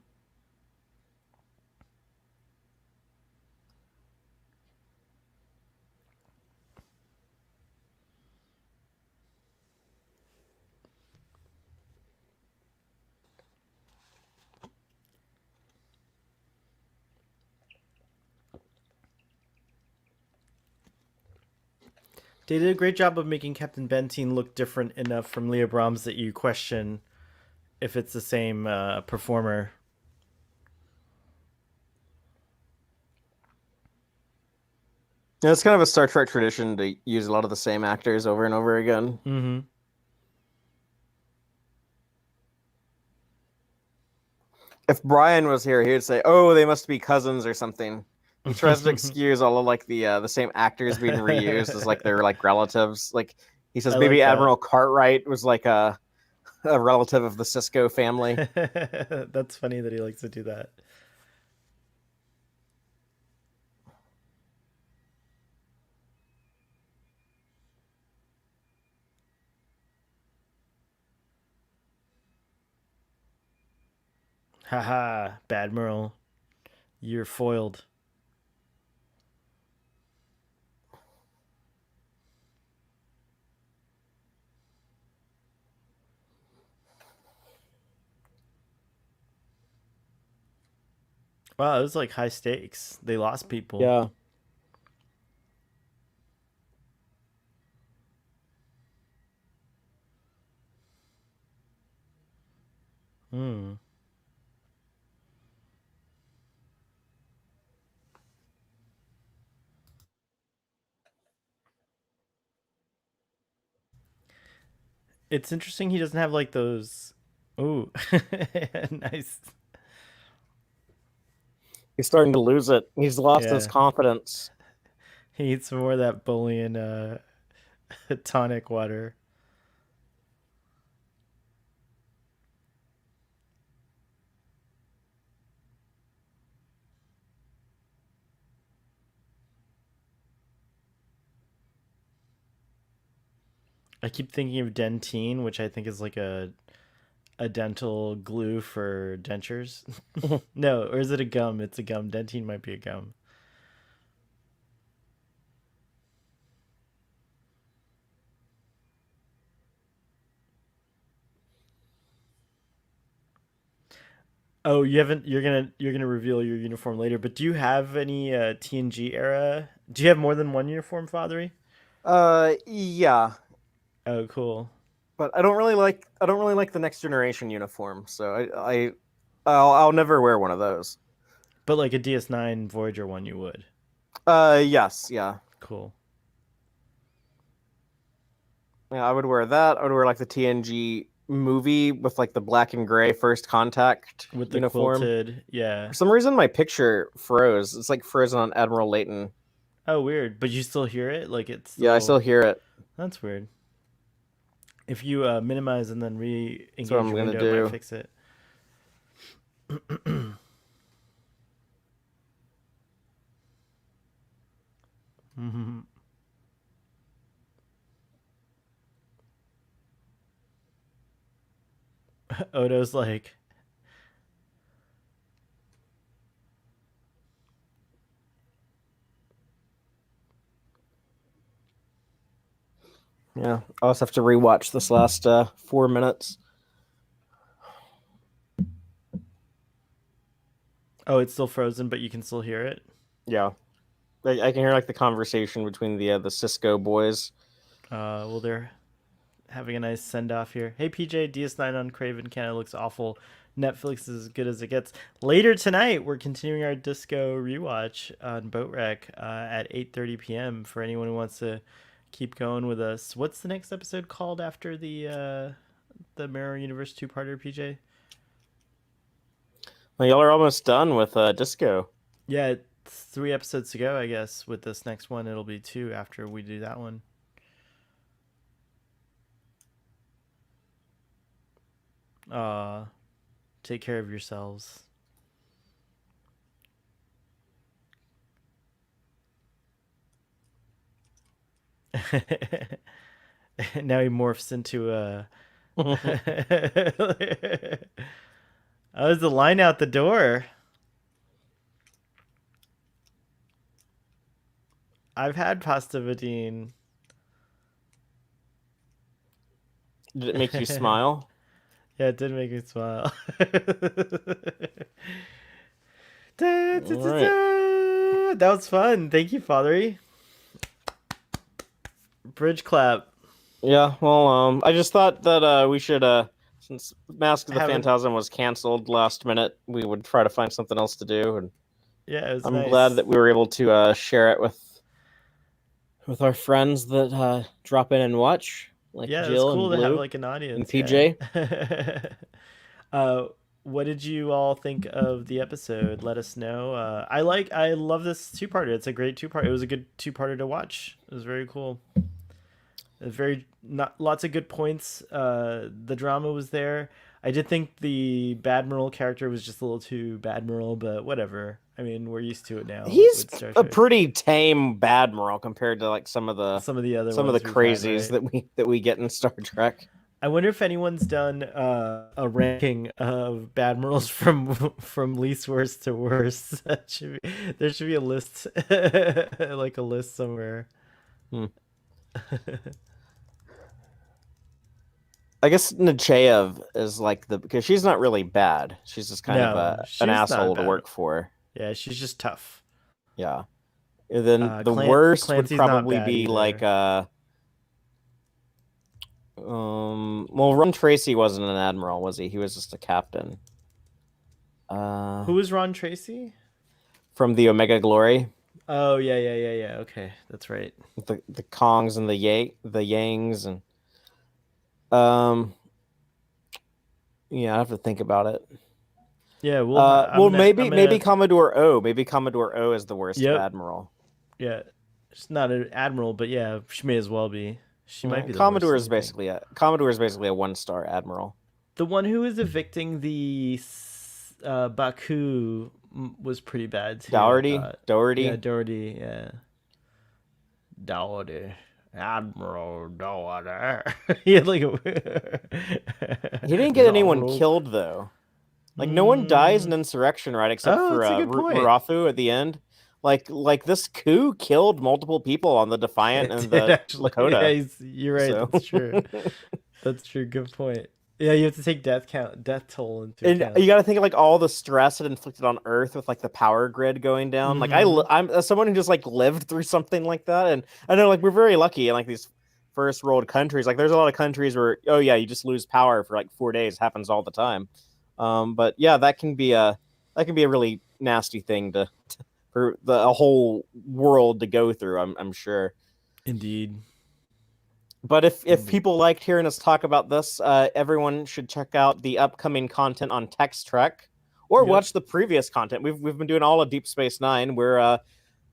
They did a great job of making Captain Benteen look different enough from Leah Brahms that you question if it's the same performer. Yeah, it's kind of a Star Trek tradition to use a lot of the same actors over and over again. Mm-hmm. If Brian was here, he would say, "Oh, they must be cousins or something." He tries to excuse all of like the same actors being reused as like their like relatives. Like he says, I maybe like that. Admiral Cartwright was like a relative of the Cisco family. That's funny that he likes to do that. Haha, Bad Merle. You're foiled. Wow, it was like high stakes. They lost people. Yeah. Hmm. It's interesting he doesn't have like those. Ooh, nice. He's starting to lose it. He's lost his Yeah, confidence. he needs some more of that bullion tonic water. I keep thinking of dentine, which I think is like a dental glue for dentures. No, or is it a gum? It's a gum. Dentine might be a gum. Oh, you haven't. You're gonna reveal your uniform later. But do you have any TNG era? Do you have more than one uniform, Fathery? Yeah, Oh, cool. but I don't really like the next generation uniform, so I'll never wear one of those. But like a DS9 Voyager one, you would. Yes, yeah. Cool. Yeah, I would wear that. I would wear like the TNG movie with like the black and gray first contact With the uniform. quilted, For yeah. some reason my picture froze. It's like frozen on Admiral Layton. Oh, weird. But you still hear it? Like it's Yeah, I still. still hear it. That's weird. If you minimize and then That's what re-engage I'm your gonna window, it might do. fix it. Odo's like, Yeah, I'll also have to rewatch this last 4 minutes. oh, it's still frozen, but you can still hear it. Yeah, I can hear like the conversation between the Cisco boys. Well, they're having a nice send off here. Hey, PJ, DS9 on Craven Canada looks awful. Netflix is as good as it gets. Later tonight, we're continuing our disco rewatch on Boat Wreck at 8:30 p.m. for anyone who wants to keep going with us. What's the next episode called after the Mirror Universe two-parter, PJ? Well, y'all are almost done with Disco. Yeah, it's 3 episodes to go, I guess. With this next one, it'll be two after we do that one. Take care of yourselves. Now he morphs into a. Oh, there's the line out the door. I've had pasta vadine. Did it make you Yeah, smile? it did make me smile. All right. That was fun. Thank you, Fatheree. Bridge clap. Yeah, well, I just thought that we should, since Mask of the Haven't. Phantasm was canceled last minute, we would try to find something else to do, and Yeah, it was I'm glad nice. that we were able to share it with our friends that drop in and watch, like Yeah, it was Jill and cool to have Blue like an and audience. Yeah. PJ. uh, what did you all think of the episode? Let us know. I love this two-parter. It's a great two-part. It was a good two-parter to watch. It was very cool. Very not lots of good points. The drama was there. I did think the Badmiral character was just a little too Badmiral, but whatever. I mean, we're used to it now He's with Star a Trek. pretty tame Admiral compared to like some of the Some of the other some of the ones we've had, crazies right? that we get in Star Trek. I wonder if anyone's done a ranking of Badmirals from least worst to worst. There should be a list, like a list somewhere. Hmm. I guess Nechayev is like the because she's not really bad. She's just kind of No, an she was not asshole to bad. work for. Yeah, she's just tough. Yeah. And then the worst would Clancy's not probably bad be like either. well, Ron Tracy wasn't an admiral, was he? He was just a captain. Who is Ron Tracy? From the Omega Glory, Oh yeah, yeah, yeah, yeah. Okay, that's right. the Kongs and the Yangs and um yeah, I have to think about it. Yeah, I'm Well, gonna maybe Commodore O. Maybe Commodore O is the worst of Yep. admiral. Yeah, she's not an admiral, but yeah, she may as well be. She might Yeah, be the worst. Let me think. Commodore is basically a 1-star admiral. The one who was evicting the Baku was pretty bad too. I thought. Yeah, Doherty. Doherty. Yeah, Doherty. Admiral Doherty. He had like a. He didn't get anyone Jean-Luc. killed though. Like no one dies in Mm. insurrection, right? Except Oh, for that's a good point. Murafu at the end. Like this coup killed multiple people on the Defiant It and did the actually. Yeah, Lakota. you're right. So That's true. That's true. Good point. Yeah, you have to take death toll into and account. you got to think of like all the stress it inflicted on Earth with like the power grid going down. Like Mm-hmm. I'm as someone who just like lived through something like that, and I know like we're very lucky in like these first world countries. Like there's a lot of countries where oh yeah, you just lose power for like 4 days. It happens all the time. But yeah, that can be a really nasty thing to for the a whole world to go through. I'm sure. Indeed. But if Indeed. people liked hearing us talk about this, everyone should check out the upcoming content on Tex Trek, or Yep. watch the previous content. We've been doing all of Deep Space Nine. We're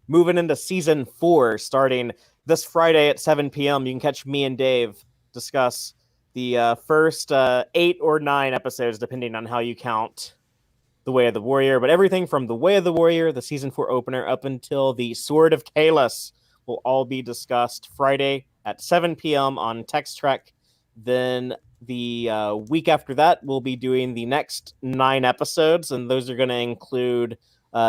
moving into season 4, starting this Friday at 7 p.m. You can catch me and Dave discuss the first 8 or 9 episodes, depending on how you count the Way of the Warrior. But everything from the Way of the Warrior, the season 4 opener, up until the Sword of Kahless will all be discussed Friday at 7 p.m. on Text Trek. Then the week after that, we'll be doing the next 9 episodes, and those are going to include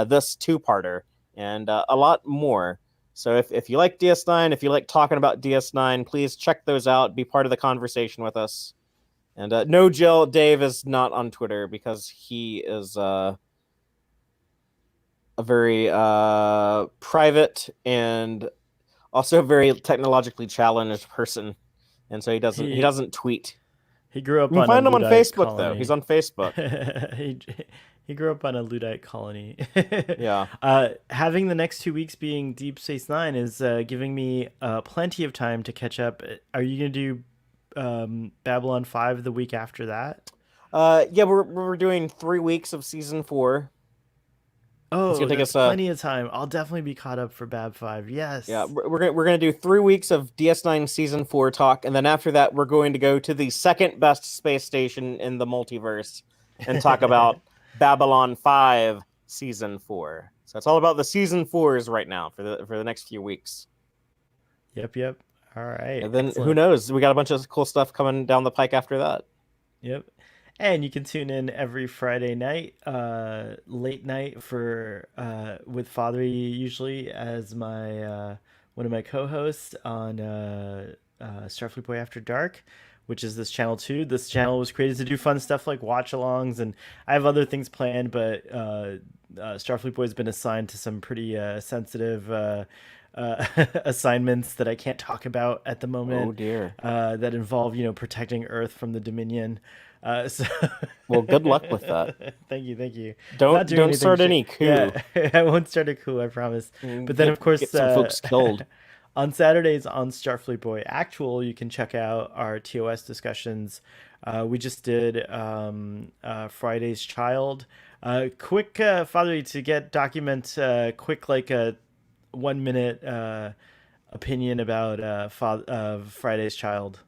this two-parter and a lot more. So if you like DS9, if you like talking about DS9, please check those out. Be part of the conversation with us. And no, Jill, Dave is not on Twitter because he is a very private and also very technologically challenged person, and so he He doesn't tweet. he grew up You can on a find him on Luddite Facebook though. He's colony. on Facebook. he he grew up on a Luddite colony. Yeah. Having the next 2 weeks being Deep Space Nine is giving me plenty of time to catch up. Are you gonna do Babylon 5 the week after that? Yeah, we're doing 3 weeks of season 4. It's gonna Oh, take that's us plenty of time. I'll definitely be caught up for Bab 5. yeah, Yes. we're gonna do 3 weeks of DS9 season 4 talk, and then after that, we're going to go to the second best space station in the multiverse and talk about Babylon 5 season 4. So it's all about the season 4s right now for the next few weeks. Yep, yep. All right. And then who Excellent. knows? We got a bunch of cool stuff coming down the pike after that. Yep. And you can tune in every Friday night, late night for with Fatheree usually as my one of my co-hosts on Starfleet Boy After Dark, which is this channel too. This channel was created to do fun stuff like watch-alongs, and I have other things planned, but Starfleet Boy has been assigned to some pretty sensitive assignments that I can't talk about at the Oh moment dear. that involve protecting Earth from the Dominion. So Well, good luck with that. thank you, thank you. Not doing Don't anything. start any coup. Yeah, I won't start a coup, I promise. But then, of Get course, some folks killed. on Saturdays on Starfleet Boy Actual, you can check out our TOS discussions. We just did Friday's Child. Quick, Father, to get document quick like a 1 minute opinion about Friday's Child.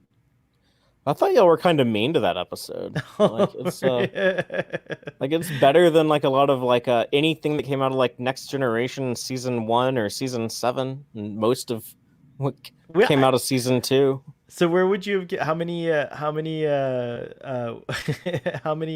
I thought y'all were kind of mean to that episode. Like it's better than like a lot of like anything that came out of like Next Generation season 1 or season 7, and most of what Well, came out of season 2. so where would you have how many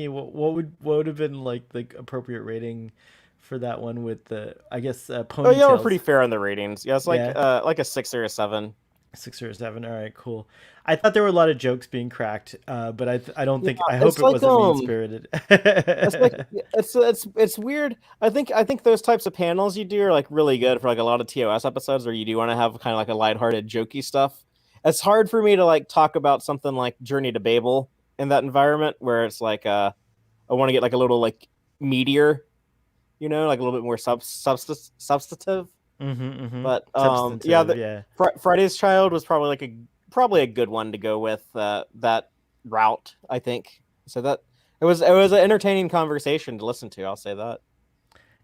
what would have been like the appropriate rating for that one with the I guess Oh, yeah, we're pretty ponytails? fair on the ratings. Yeah, it's Yeah. like a 6 or a 7. 6 or 7. All right, cool. I thought there were a lot of jokes being cracked, but I don't Yeah, think, I hope it's it like wasn't mean spirited. it's like it's weird. I think those types of panels you do are like really good for like a lot of TOS episodes where you do want to have kind of like a lighthearted, jokey stuff. It's hard for me to like talk about something like Journey to Babel in that environment where it's like I want to get like a little like meatier, like a little bit more substantive. Mm-hmm. But yeah, Substantive, yeah. Friday's Child was probably a good one to go with that route, I think. So that it was an entertaining conversation to listen to. I'll say that.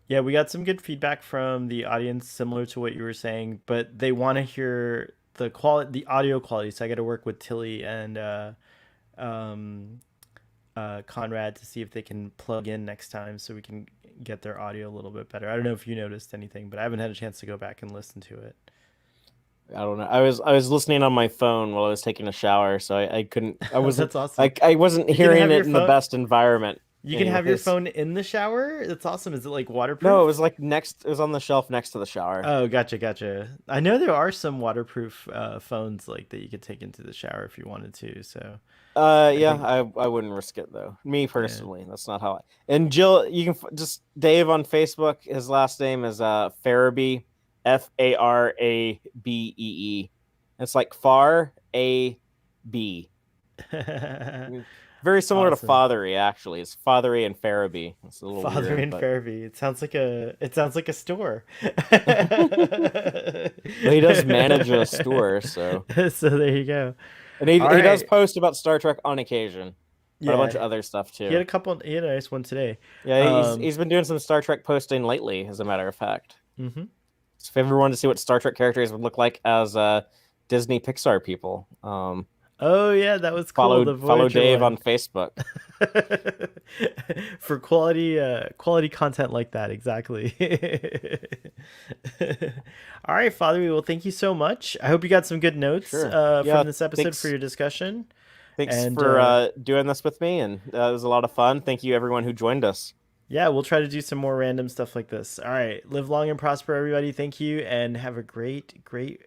Yeah, we got some good feedback from the audience, similar to what you were saying, but they want to hear the audio quality. So I got to work with Tilly and um, Conrad to see if they can plug in next time, so we can get their audio a little bit better. I don't know if you noticed anything, but I haven't had a chance to go back and listen to it. I don't know. I was listening on my phone while I was taking a shower, so I couldn't. I wasn't That's awesome. like I wasn't You can hearing have it your in the phone. best environment. You can have your Anyways, phone in the shower. That's awesome. Is it like no, it waterproof? was like next. It was on the shelf next to the shower. Oh, gotcha. I know there are some waterproof phones like that you could take into the shower if you wanted to. So I Yeah, think, I wouldn't risk it though. Me yeah. personally, that's not how I. And Jill, you can just Dave on Facebook. His last name is Farabee, Farabee. It's like Far A B. Very similar to Awesome. Fatheree, actually. It's Fatheree and Farabee. It's a little Father weird, in but Fairview. It sounds like a store. well, he does manage a store, so So there you go. and he All he does right. post about Star Trek on occasion, but a bunch Yeah. of other stuff He had too. a couple he had a nice one today. Yeah, he's Um he's been doing some Star Trek posting lately, as a matter of fact. mhm. So if you ever wanted to see what Star Trek characters would look like as Disney Pixar people, Oh yeah, that was cool. follow The follow Voyager Dave on one. Facebook. For quality content like that, exactly. All right, Father. Well, thank you so much. I hope you got some good notes Sure. Yeah. from this episode for Thanks. your discussion. Thanks And for doing this with me, and it was a lot of fun. Thank you, everyone who joined us. yeah, we'll try to do some more random stuff like this. All right, live long and prosper, everybody. Thank you, and have a great